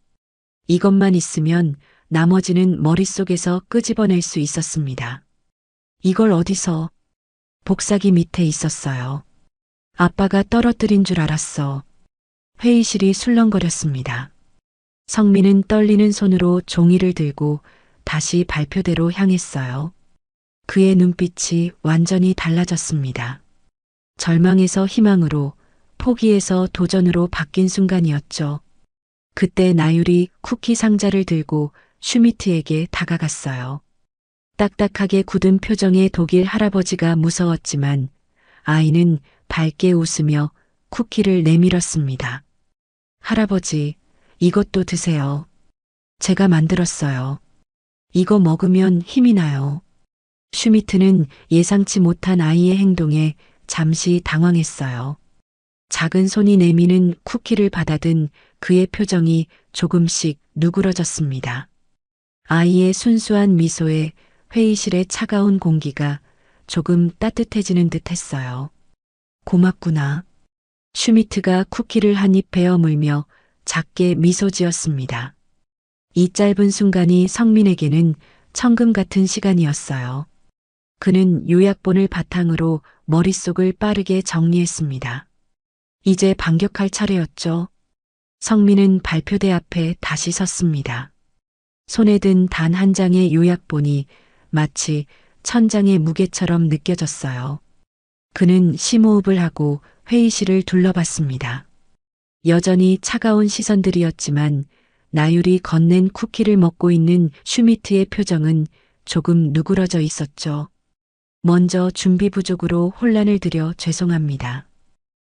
이것만 있으면 나머지는 머릿속에서 끄집어낼 수 있었습니다. 이걸 어디서? 복사기 밑에 있었어요. 아빠가 떨어뜨린 줄 알았어. 회의실이 술렁거렸습니다. 성민은 떨리는 손으로 종이를 들고 다시 발표대로 향했어요. 그의 눈빛이 완전히 달라졌습니다. 절망에서 희망으로, 포기에서 도전으로 바뀐 순간이었죠. 그때 나율이 쿠키 상자를 들고 슈미트에게 다가갔어요. 딱딱하게 굳은 표정의 독일 할아버지가 무서웠지만 아이는 밝게 웃으며 쿠키를 내밀었습니다. 할아버지, 이것도 드세요. 제가 만들었어요. 이거 먹으면 힘이 나요. 슈미트는 예상치 못한 아이의 행동에 잠시 당황했어요. 작은 손이 내미는 쿠키를 받아든 그의 표정이 조금씩 누그러졌습니다. 아이의 순수한 미소에 회의실의 차가운 공기가 조금 따뜻해지는 듯 했어요. 고맙구나. 슈미트가 쿠키를 한 입 베어 물며 작게 미소 지었습니다. 이 짧은 순간이 성민에게는 천금 같은 시간이었어요. 그는 요약본을 바탕으로 머릿속을 빠르게 정리했습니다. 이제 반격할 차례였죠. 성민은 발표대 앞에 다시 섰습니다. 손에 든 단 한 장의 요약본이 마치 천장의 무게처럼 느껴졌어요. 그는 심호흡을 하고 회의실을 둘러봤습니다. 여전히 차가운 시선들이었지만 나율이 건넨 쿠키를 먹고 있는 슈미트의 표정은 조금 누그러져 있었죠. 먼저 준비 부족으로 혼란을 드려 죄송합니다.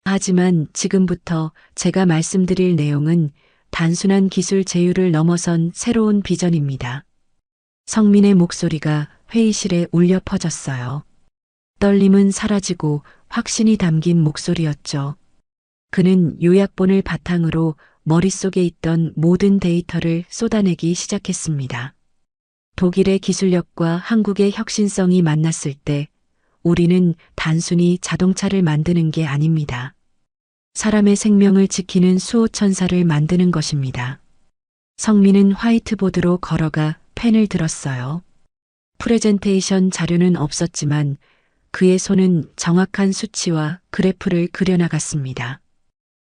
하지만 지금부터 제가 말씀드릴 내용은 단순한 기술 제휴를 넘어선 새로운 비전입니다. 성민의 목소리가 회의실에 울려 퍼졌어요. 떨림은 사라지고 확신이 담긴 목소리였죠. 그는 요약본을 바탕으로 머릿속에 있던 모든 데이터를 쏟아내기 시작했습니다. 독일의 기술력과 한국의 혁신성이 만났을 때 우리는 단순히 자동차를 만드는 게 아닙니다. 사람의 생명을 지키는 수호천사를 만드는 것입니다. 성민은 화이트보드로 걸어가 펜을 들었어요. 프레젠테이션 자료는 없었지만 그의 손은 정확한 수치와 그래프를 그려나갔습니다.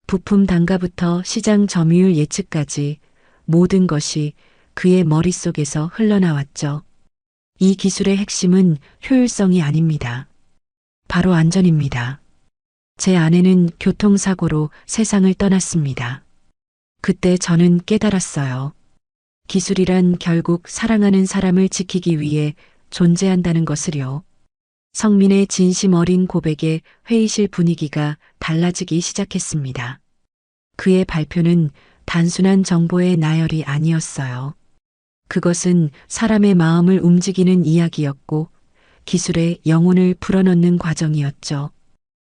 부품 단가부터 시장 점유율 예측까지 모든 것이 그의 머릿속에서 흘러나왔죠. 이 기술의 핵심은 효율성이 아닙니다. 바로 안전입니다. 제 아내는 교통사고로 세상을 떠났습니다. 그때 저는 깨달았어요. 기술이란 결국 사랑하는 사람을 지키기 위해 존재한다는 것을요. 성민의 진심 어린 고백에 회의실 분위기가 달라지기 시작했습니다. 그의 발표는 단순한 정보의 나열이 아니었어요. 그것은 사람의 마음을 움직이는 이야기였고 기술의 영혼을 불어넣는 과정이었죠.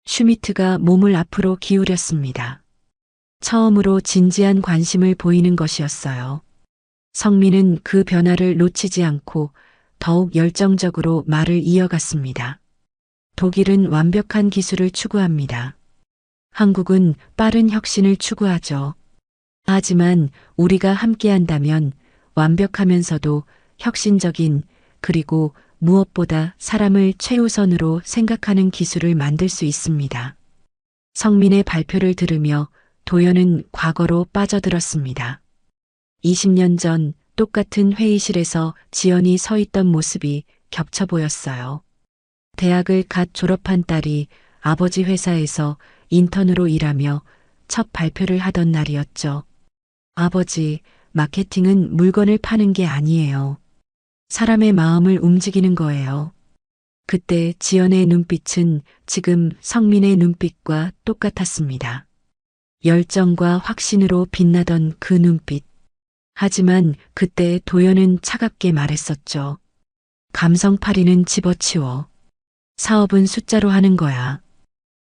슈미트가 몸을 앞으로 기울였습니다. 처음으로 진지한 관심을 보이는 것이었어요. 성민은 그 변화를 놓치지 않고 더욱 열정적으로 말을 이어갔습니다. 독일은 완벽한 기술을 추구합니다. 한국은 빠른 혁신을 추구하죠. 하지만 우리가 함께한다면 완벽하면서도 혁신적인 그리고 무엇보다 사람을 최우선으로 생각하는 기술을 만들 수 있습니다. 성민의 발표를 들으며 도연은 과거로 빠져들었습니다. 20년 전 똑같은 회의실에서 지연이 서 있던 모습이 겹쳐 보였어요. 대학을 갓 졸업한 딸이 아버지 회사에서 인턴으로 일하며 첫 발표를 하던 날이었죠. 아버지, 마케팅은 물건을 파는 게 아니에요. 사람의 마음을 움직이는 거예요. 그때 지연의 눈빛은 지금 성민의 눈빛과 똑같았습니다. 열정과 확신으로 빛나던 그 눈빛. 하지만 그때 도연은 차갑게 말했었죠. 감성파리는 집어치워. 사업은 숫자로 하는 거야.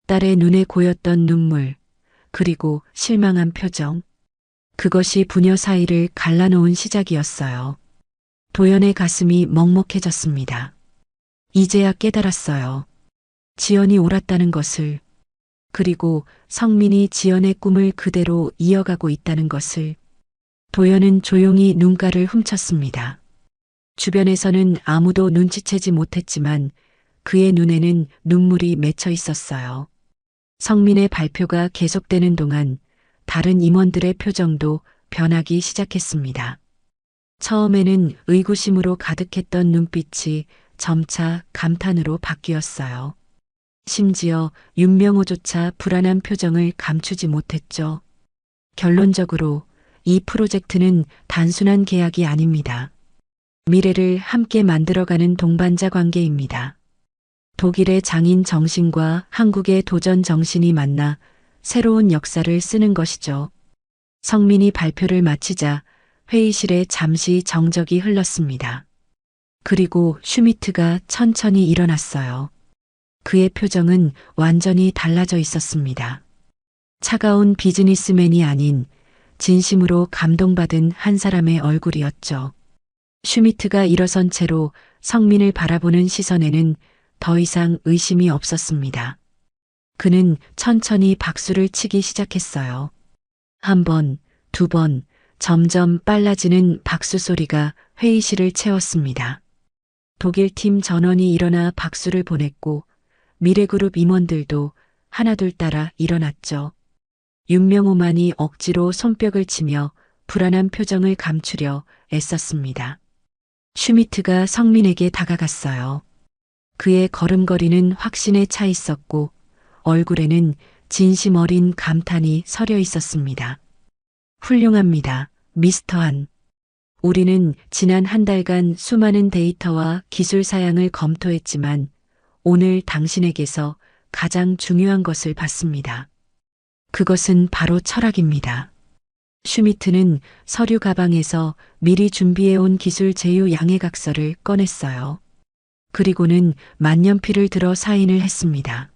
딸의 눈에 고였던 눈물, 그리고 실망한 표정. 그것이 부녀 사이를 갈라놓은 시작이었어요. 도연의 가슴이 먹먹해졌습니다. 이제야 깨달았어요. 지연이 옳았다는 것을, 그리고 성민이 지연의 꿈을 그대로 이어가고 있다는 것을. 도연은 조용히 눈가를 훔쳤습니다. 주변에서는 아무도 눈치채지 못했지만 그의 눈에는 눈물이 맺혀 있었어요. 성민의 발표가 계속되는 동안 다른 임원들의 표정도 변하기 시작했습니다. 처음에는 의구심으로 가득했던 눈빛이 점차 감탄으로 바뀌었어요. 심지어 윤명호조차 불안한 표정을 감추지 못했죠. 결론적으로 이 프로젝트는 단순한 계약이 아닙니다. 미래를 함께 만들어가는 동반자 관계입니다. 독일의 장인 정신과 한국의 도전 정신이 만나 새로운 역사를 쓰는 것이죠. 성민이 발표를 마치자 회의실에 잠시 정적이 흘렀습니다. 그리고 슈미트가 천천히 일어났어요. 그의 표정은 완전히 달라져 있었습니다. 차가운 비즈니스맨이 아닌 진심으로 감동받은 한 사람의 얼굴이었죠. 슈미트가 일어선 채로 성민을 바라보는 시선에는 더 이상 의심이 없었습니다. 그는 천천히 박수를 치기 시작했어요. 한 번, 두 번, 점점 빨라지는 박수 소리가 회의실을 채웠습니다. 독일팀 전원이 일어나 박수를 보냈고 미래그룹 임원들도 하나둘 따라 일어났죠. 윤명호만이 억지로 손뼉을 치며 불안한 표정을 감추려 애썼습니다. 슈미트가 성민에게 다가갔어요. 그의 걸음걸이는 확신에 차 있었고 얼굴에는 진심 어린 감탄이 서려 있었습니다. 훌륭합니다, 미스터 한. 우리는 지난 한 달간 수많은 데이터와 기술 사양을 검토했지만 오늘 당신에게서 가장 중요한 것을 봤습니다. 그것은 바로 철학입니다. 슈미트는 서류 가방에서 미리 준비해온 기술 제휴 양해각서를 꺼냈어요. 그리고는 만년필을 들어 사인을 했습니다.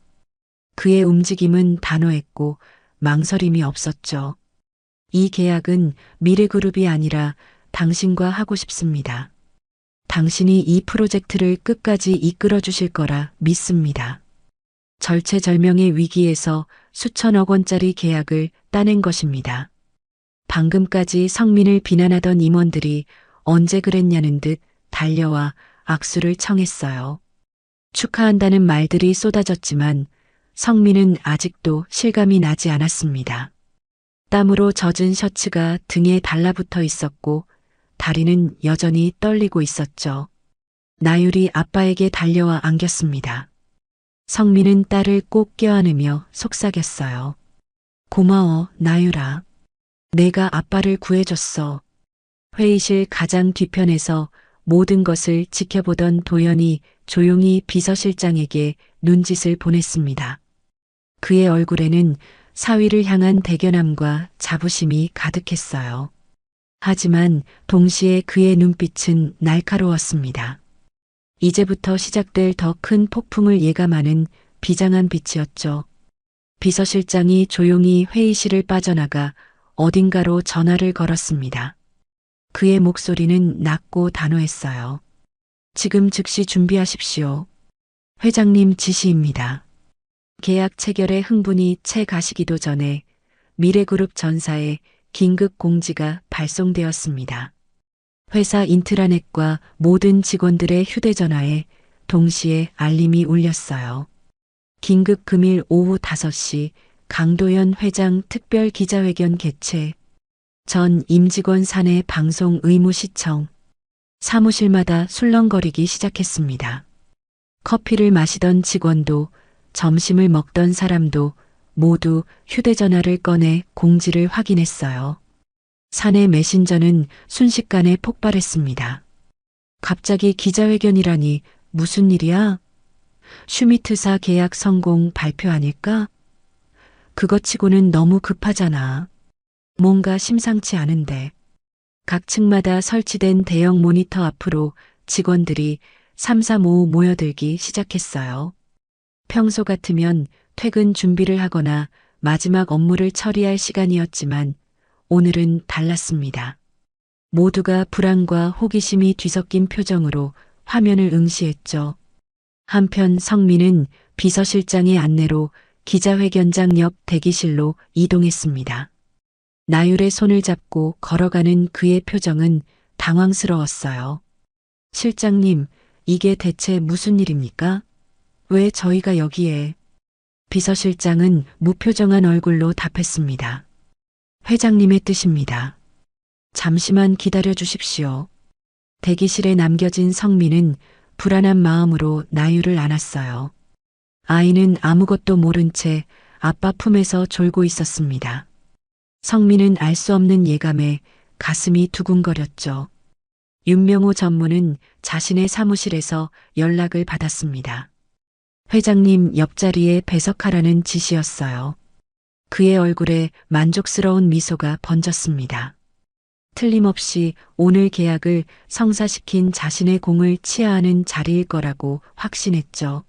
그의 움직임은 단호했고 망설임이 없었죠. 이 계약은 미래그룹이 아니라 당신과 하고 싶습니다. 당신이 이 프로젝트를 끝까지 이끌어 주실 거라 믿습니다. 절체절명의 위기에서 수천억 원짜리 계약을 따낸 것입니다. 방금까지 성민을 비난하던 임원들이 언제 그랬냐는 듯 달려와 악수를 청했어요. 축하한다는 말들이 쏟아졌지만 성민은 아직도 실감이 나지 않았습니다. 땀으로 젖은 셔츠가 등에 달라붙어 있었고 다리는 여전히 떨리고 있었죠. 나율이 아빠에게 달려와 안겼습니다. 성민은 딸을 꼭 껴안으며 속삭였어요. 고마워, 나율아. 내가 아빠를 구해줬어. 회의실 가장 뒤편에서 모든 것을 지켜보던 도연이 조용히 비서실장에게 눈짓을 보냈습니다. 그의 얼굴에는 사위를 향한 대견함과 자부심이 가득했어요. 하지만 동시에 그의 눈빛은 날카로웠습니다. 이제부터 시작될 더 큰 폭풍을 예감하는 비장한 빛이었죠. 비서실장이 조용히 회의실을 빠져나가 어딘가로 전화를 걸었습니다. 그의 목소리는 낮고 단호했어요. 지금 즉시 준비하십시오. 회장님 지시입니다. 계약 체결의 흥분이 채 가시기도 전에 미래그룹 전사에 긴급 공지가 발송되었습니다. 회사 인트라넷과 모든 직원들의 휴대전화에 동시에 알림이 울렸어요. 긴급 금일 오후 5시 강도연 회장 특별 기자회견 개최. 전 임직원 사내 방송 의무 시청. 사무실마다 술렁거리기 시작했습니다. 커피를 마시던 직원도 점심을 먹던 사람도 모두 휴대전화를 꺼내 공지를 확인했어요. 사내 메신저는 순식간에 폭발했습니다. 갑자기 기자회견이라니 무슨 일이야? 슈미트사 계약 성공 발표 아닐까? 그것 치고는 너무 급하잖아. 뭔가 심상치 않은데. 각 층마다 설치된 대형 모니터 앞으로 직원들이 삼삼오오 모여들기 시작했어요. 평소 같으면 퇴근 준비를 하거나 마지막 업무를 처리할 시간이었지만 오늘은 달랐습니다. 모두가 불안과 호기심이 뒤섞인 표정으로 화면을 응시했죠. 한편 성민은 비서실장의 안내로 기자회견장 옆 대기실로 이동했습니다. 나율의 손을 잡고 걸어가는 그의 표정은 당황스러웠어요. 실장님, 이게 대체 무슨 일입니까? 왜 저희가 여기에? 비서실장은 무표정한 얼굴로 답했습니다. 회장님의 뜻입니다. 잠시만 기다려 주십시오. 대기실에 남겨진 성민은 불안한 마음으로 나율을 안았어요. 아이는 아무것도 모른 채 아빠 품에서 졸고 있었습니다. 성민은 알 수 없는 예감에 가슴이 두근거렸죠. 윤명호 전무는 자신의 사무실에서 연락을 받았습니다. 회장님 옆자리에 배석하라는 지시였어요. 그의 얼굴에 만족스러운 미소가 번졌습니다. 틀림없이 오늘 계약을 성사시킨 자신의 공을 치하하는 자리일 거라고 확신했죠.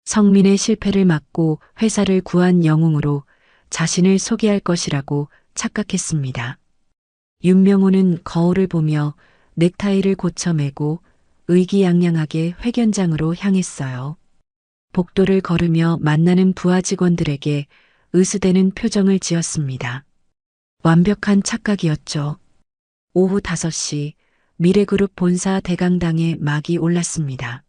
성민의 실패를 막고 회사를 구한 영웅으로 자신을 소개할 것이라고 착각했습니다. 윤명호는 거울을 보며 넥타이를 고쳐 매고 의기양양하게 회견장으로 향했어요. 복도를 걸으며 만나는 부하 직원들에게 으스대는 표정을 지었습니다. 완벽한 착각이었죠. 오후 5시 미래그룹 본사 대강당에 막이 올랐습니다.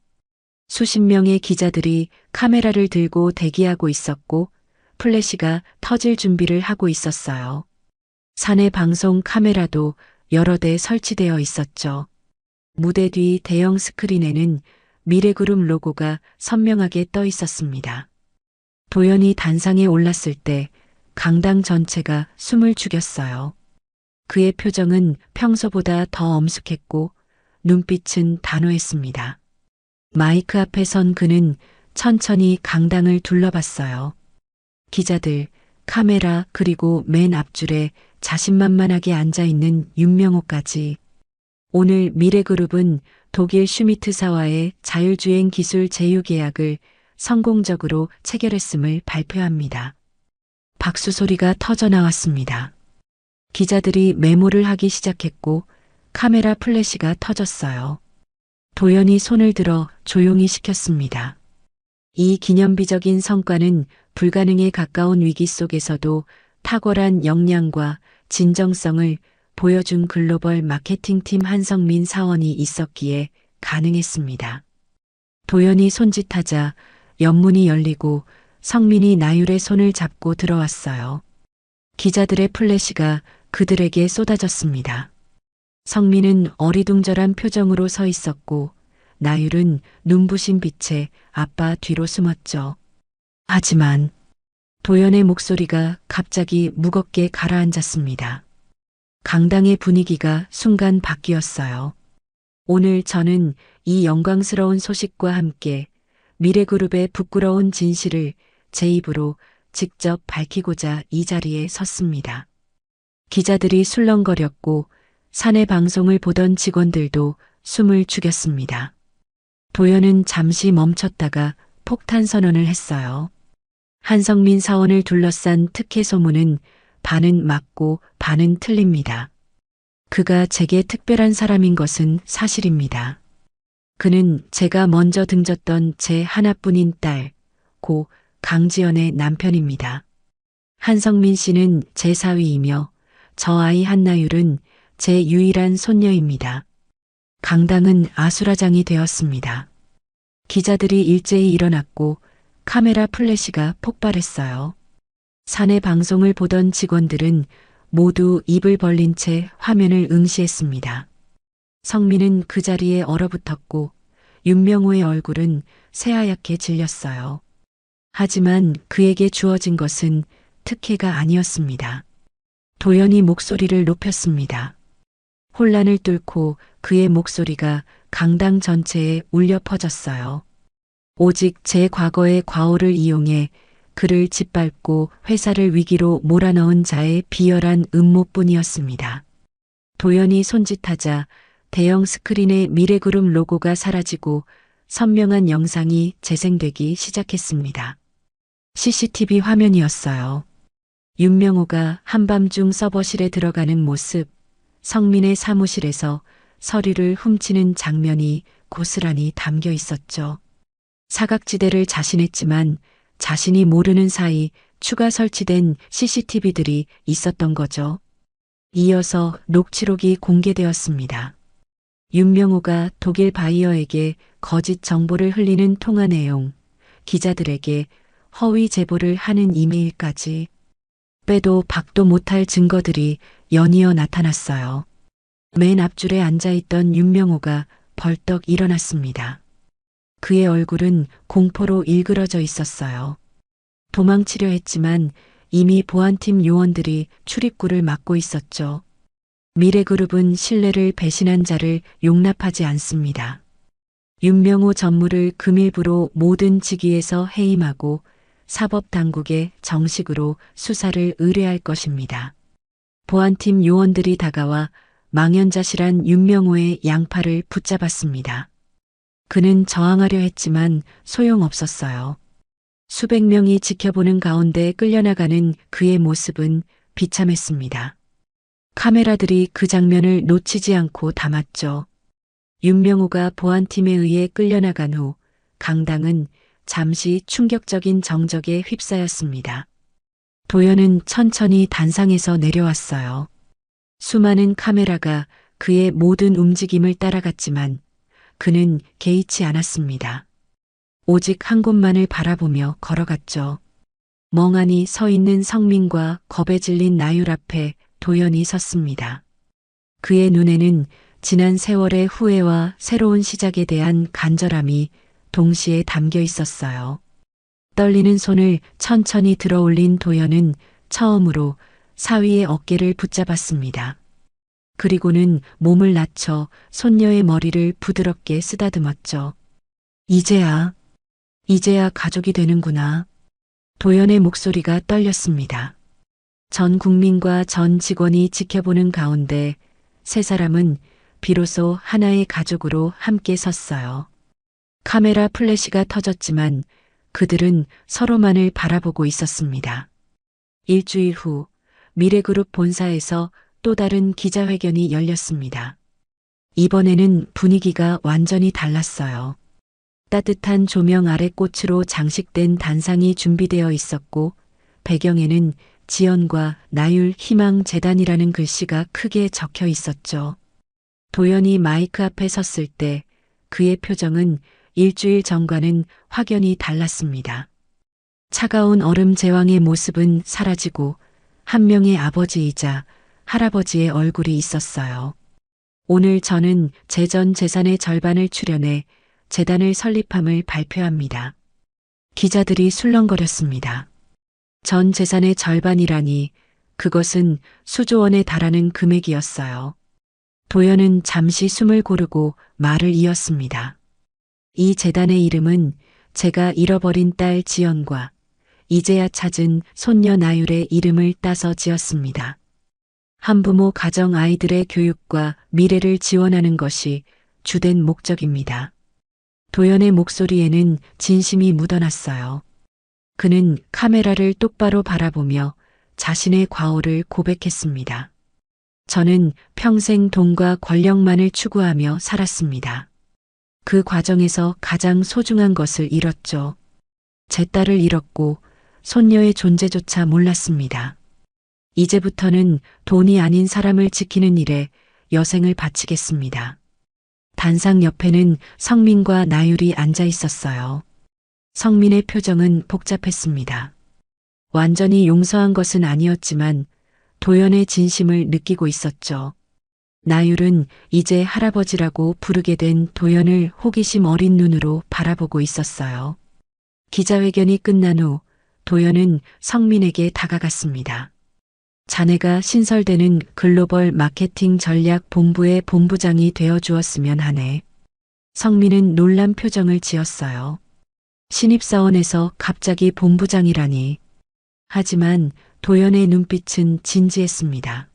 수십 명의 기자들이 카메라를 들고 대기하고 있었고 플래시가 터질 준비를 하고 있었어요. 사내 방송 카메라도 여러 대 설치되어 있었죠. 무대 뒤 대형 스크린에는 미래그룹 로고가 선명하게 떠 있었습니다. 도연이 단상에 올랐을 때 강당 전체가 숨을 죽였어요. 그의 표정은 평소보다 더 엄숙했고 눈빛은 단호했습니다. 마이크 앞에 선 그는 천천히 강당을 둘러봤어요. 기자들, 카메라 그리고 맨 앞줄에 자신만만하게 앉아있는 윤명호까지. 오늘 미래그룹은 독일 슈미트사와의 자율주행 기술 제휴 계약을 성공적으로 체결했음을 발표합니다. 박수 소리가 터져 나왔습니다. 기자들이 메모를 하기 시작했고 카메라 플래시가 터졌어요. 도연이 손을 들어 조용히 시켰습니다. 이 기념비적인 성과는 불가능에 가까운 위기 속에서도 탁월한 역량과 진정성을 보여준 글로벌 마케팅팀 한성민 사원이 있었기에 가능했습니다. 도연이 손짓하자 옆문이 열리고 성민이 나율의 손을 잡고 들어왔어요. 기자들의 플래시가 그들에게 쏟아졌습니다. 성민은 어리둥절한 표정으로 서 있었고 나율은 눈부신 빛에 아빠 뒤로 숨었죠. 하지만 도연의 목소리가 갑자기 무겁게 가라앉았습니다. 강당의 분위기가 순간 바뀌었어요. 오늘 저는 이 영광스러운 소식과 함께 미래그룹의 부끄러운 진실을 제 입으로 직접 밝히고자 이 자리에 섰습니다. 기자들이 술렁거렸고 사내 방송을 보던 직원들도 숨을 죽였습니다. 도연은 잠시 멈췄다가 폭탄 선언을 했어요. 한성민 사원을 둘러싼 특혜 소문은 반은 맞고 반은 틀립니다. 그가 제게 특별한 사람인 것은 사실입니다. 그는 제가 먼저 등졌던 제 하나뿐인 딸, 고 강지연의 남편입니다. 한성민 씨는 제 사위이며 저 아이 한나율은 제 유일한 손녀입니다. 강당은 아수라장이 되었습니다. 기자들이 일제히 일어났고 카메라 플래시가 폭발했어요. 사내 방송을 보던 직원들은 모두 입을 벌린 채 화면을 응시했습니다. 성민은 그 자리에 얼어붙었고 윤명호의 얼굴은 새하얗게 질렸어요. 하지만 그에게 주어진 것은 특혜가 아니었습니다. 도연이 목소리를 높였습니다. 혼란을 뚫고 그의 목소리가 강당 전체에 울려 퍼졌어요. 오직 제 과거의 과오를 이용해 그를 짓밟고 회사를 위기로 몰아넣은 자의 비열한 음모뿐이었습니다. 도연이 손짓하자 대형 스크린에 미래그룹 로고가 사라지고 선명한 영상이 재생되기 시작했습니다. CCTV 화면이었어요. 윤명호가 한밤중 서버실에 들어가는 모습, 성민의 사무실에서 서류를 훔치는 장면이 고스란히 담겨 있었죠. 사각지대를 자신했지만 자신이 모르는 사이 추가 설치된 CCTV들이 있었던 거죠. 이어서 녹취록이 공개되었습니다. 윤명호가 독일 바이어에게 거짓 정보를 흘리는 통화 내용, 기자들에게 허위 제보를 하는 이메일까지 빼도 박도 못할 증거들이 연이어 나타났어요. 맨 앞줄에 앉아있던 윤명호가 벌떡 일어났습니다. 그의 얼굴은 공포로 일그러져 있었어요. 도망치려 했지만 이미 보안팀 요원들이 출입구를 막고 있었죠. 미래그룹은 신뢰를 배신한 자를 용납하지 않습니다. 윤명호 전무를 금일부로 모든 직위에서 해임하고 사법당국에 정식으로 수사를 의뢰할 것입니다. 보안팀 요원들이 다가와 망연자실한 윤명호의 양팔을 붙잡았습니다. 그는 저항하려 했지만 소용없었어요. 수백 명이 지켜보는 가운데 끌려나가는 그의 모습은 비참했습니다. 카메라들이 그 장면을 놓치지 않고 담았죠. 윤명호가 보안팀에 의해 끌려나간 후 강당은 잠시 충격적인 정적에 휩싸였습니다. 도연은 천천히 단상에서 내려왔어요. 수많은 카메라가 그의 모든 움직임을 따라갔지만 그는 개의치 않았습니다. 오직 한 곳만을 바라보며 걸어갔죠. 멍하니 서 있는 성민과 겁에 질린 나율 앞에 도연이 섰습니다. 그의 눈에는 지난 세월의 후회와 새로운 시작에 대한 간절함이 동시에 담겨 있었어요. 떨리는 손을 천천히 들어 올린 도연은 처음으로 사위의 어깨를 붙잡았습니다. 그리고는 몸을 낮춰 손녀의 머리를 부드럽게 쓰다듬었죠. 이제야 가족이 되는구나. 도연의 목소리가 떨렸습니다. 전 국민과 전 직원이 지켜보는 가운데 세 사람은 비로소 하나의 가족으로 함께 섰어요. 카메라 플래시가 터졌지만 그들은 서로만을 바라보고 있었습니다. 일주일 후 미래그룹 본사에서 또 다른 기자회견이 열렸습니다. 이번에는 분위기가 완전히 달랐어요. 따뜻한 조명 아래 꽃으로 장식된 단상이 준비되어 있었고 배경에는 지연과 나율 희망 재단이라는 글씨가 크게 적혀 있었죠. 도연이 마이크 앞에 섰을 때 그의 표정은 일주일 전과는 확연히 달랐습니다. 차가운 얼음 제왕의 모습은 사라지고 한 명의 아버지이자 할아버지의 얼굴이 있었어요. 오늘 저는 제 전 재산의 절반을 출연해 재단을 설립함을 발표합니다. 기자들이 술렁거렸습니다. 전 재산의 절반이라니 그것은 수조 원에 달하는 금액이었어요. 도연은 잠시 숨을 고르고 말을 이었습니다. 이 재단의 이름은 제가 잃어버린 딸 지연과 이제야 찾은 손녀 나율의 이름을 따서 지었습니다. 한부모 가정 아이들의 교육과 미래를 지원하는 것이 주된 목적입니다. 도연의 목소리에는 진심이 묻어났어요. 그는 카메라를 똑바로 바라보며 자신의 과오를 고백했습니다. 저는 평생 돈과 권력만을 추구하며 살았습니다. 그 과정에서 가장 소중한 것을 잃었죠. 제 딸을 잃었고 손녀의 존재조차 몰랐습니다. 이제부터는 돈이 아닌 사람을 지키는 일에 여생을 바치겠습니다. 단상 옆에는 성민과 나율이 앉아 있었어요. 성민의 표정은 복잡했습니다. 완전히 용서한 것은 아니었지만 도연의 진심을 느끼고 있었죠. 나율은 이제 할아버지라고 부르게 된 도연을 호기심 어린 눈으로 바라보고 있었어요. 기자회견이 끝난 후 도연은 성민에게 다가갔습니다. 자네가 신설되는 글로벌 마케팅 전략 본부의 본부장이 되어 주었으면 하네. 성민은 놀란 표정을 지었어요. 신입사원에서 갑자기 본부장이라니. 하지만 도연의 눈빛은 진지했습니다.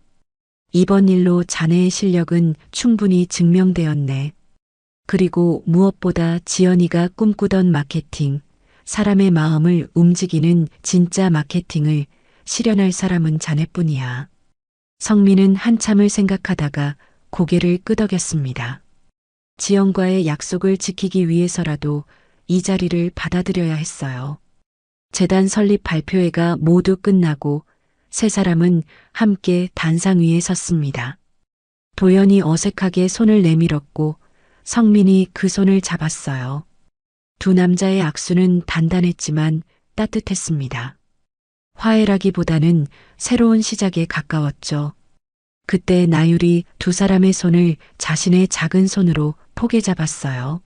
이번 일로 자네의 실력은 충분히 증명되었네. 그리고 무엇보다 지연이가 꿈꾸던 마케팅, 사람의 마음을 움직이는 진짜 마케팅을 실현할 사람은 자네뿐이야. 성민은 한참을 생각하다가 고개를 끄덕였습니다. 지연과의 약속을 지키기 위해서라도 이 자리를 받아들여야 했어요. 재단 설립 발표회가 모두 끝나고 세 사람은 함께 단상 위에 섰습니다. 도연이 어색하게 손을 내밀었고 성민이 그 손을 잡았어요. 두 남자의 악수는 단단했지만 따뜻했습니다. 화해라기보다는 새로운 시작에 가까웠죠. 그때 나율이 두 사람의 손을 자신의 작은 손으로 포개 잡았어요.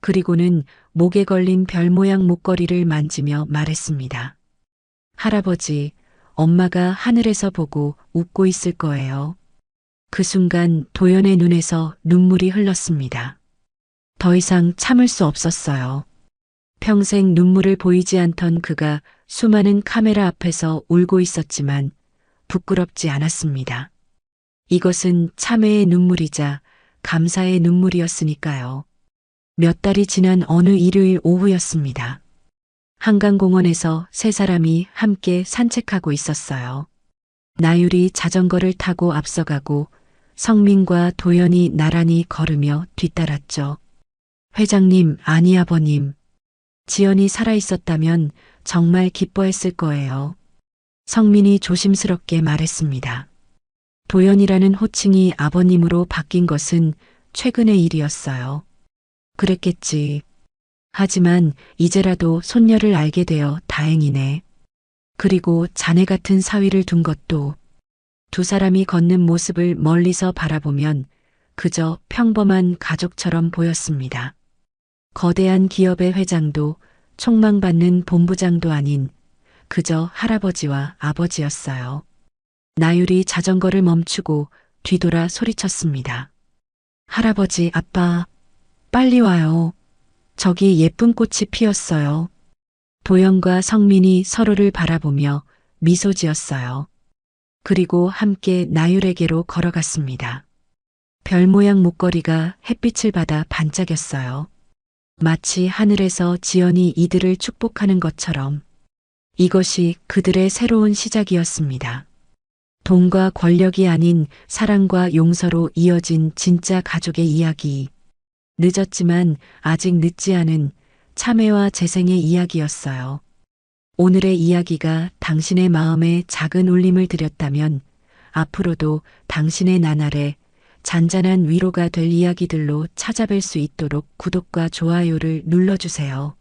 그리고는 목에 걸린 별 모양 목걸이를 만지며 말했습니다. 할아버지, 엄마가 하늘에서 보고 웃고 있을 거예요. 그 순간 도연의 눈에서 눈물이 흘렀습니다. 더 이상 참을 수 없었어요. 평생 눈물을 보이지 않던 그가 수많은 카메라 앞에서 울고 있었지만 부끄럽지 않았습니다. 이것은 참회의 눈물이자 감사의 눈물이었으니까요. 몇 달이 지난 어느 일요일 오후였습니다. 한강공원에서 세 사람이 함께 산책하고 있었어요. 나율이 자전거를 타고 앞서가고 성민과 도연이 나란히 걸으며 뒤따랐죠. 회장님, 아니 아버님. 지연이 살아있었다면 정말 기뻐했을 거예요. 성민이 조심스럽게 말했습니다. 도연이라는 호칭이 아버님으로 바뀐 것은 최근의 일이었어요. 그랬겠지. 하지만 이제라도 손녀를 알게 되어 다행이네. 그리고 자네 같은 사위를 둔 것도. 두 사람이 걷는 모습을 멀리서 바라보면 그저 평범한 가족처럼 보였습니다. 거대한 기업의 회장도 촉망받는 본부장도 아닌 그저 할아버지와 아버지였어요. 나율이 자전거를 멈추고 뒤돌아 소리쳤습니다. 할아버지, 아빠, 빨리 와요. 저기 예쁜 꽃이 피었어요. 도연과 성민이 서로를 바라보며 미소 지었어요. 그리고 함께 나율에게로 걸어갔습니다. 별 모양 목걸이가 햇빛을 받아 반짝였어요. 마치 하늘에서 지연이 이들을 축복하는 것처럼. 이것이 그들의 새로운 시작이었습니다. 돈과 권력이 아닌 사랑과 용서로 이어진 진짜 가족의 이야기. 늦었지만 아직 늦지 않은 참회와 재생의 이야기였어요. 오늘의 이야기가 당신의 마음에 작은 울림을 드렸다면 앞으로도 당신의 나날에 잔잔한 위로가 될 이야기들로 찾아뵐 수 있도록 구독과 좋아요를 눌러주세요.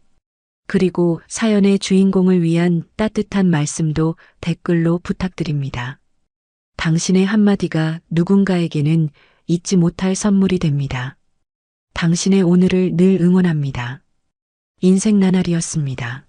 그리고 사연의 주인공을 위한 따뜻한 말씀도 댓글로 부탁드립니다. 당신의 한마디가 누군가에게는 잊지 못할 선물이 됩니다. 당신의 오늘을 늘 응원합니다. 인생 나날이었습니다.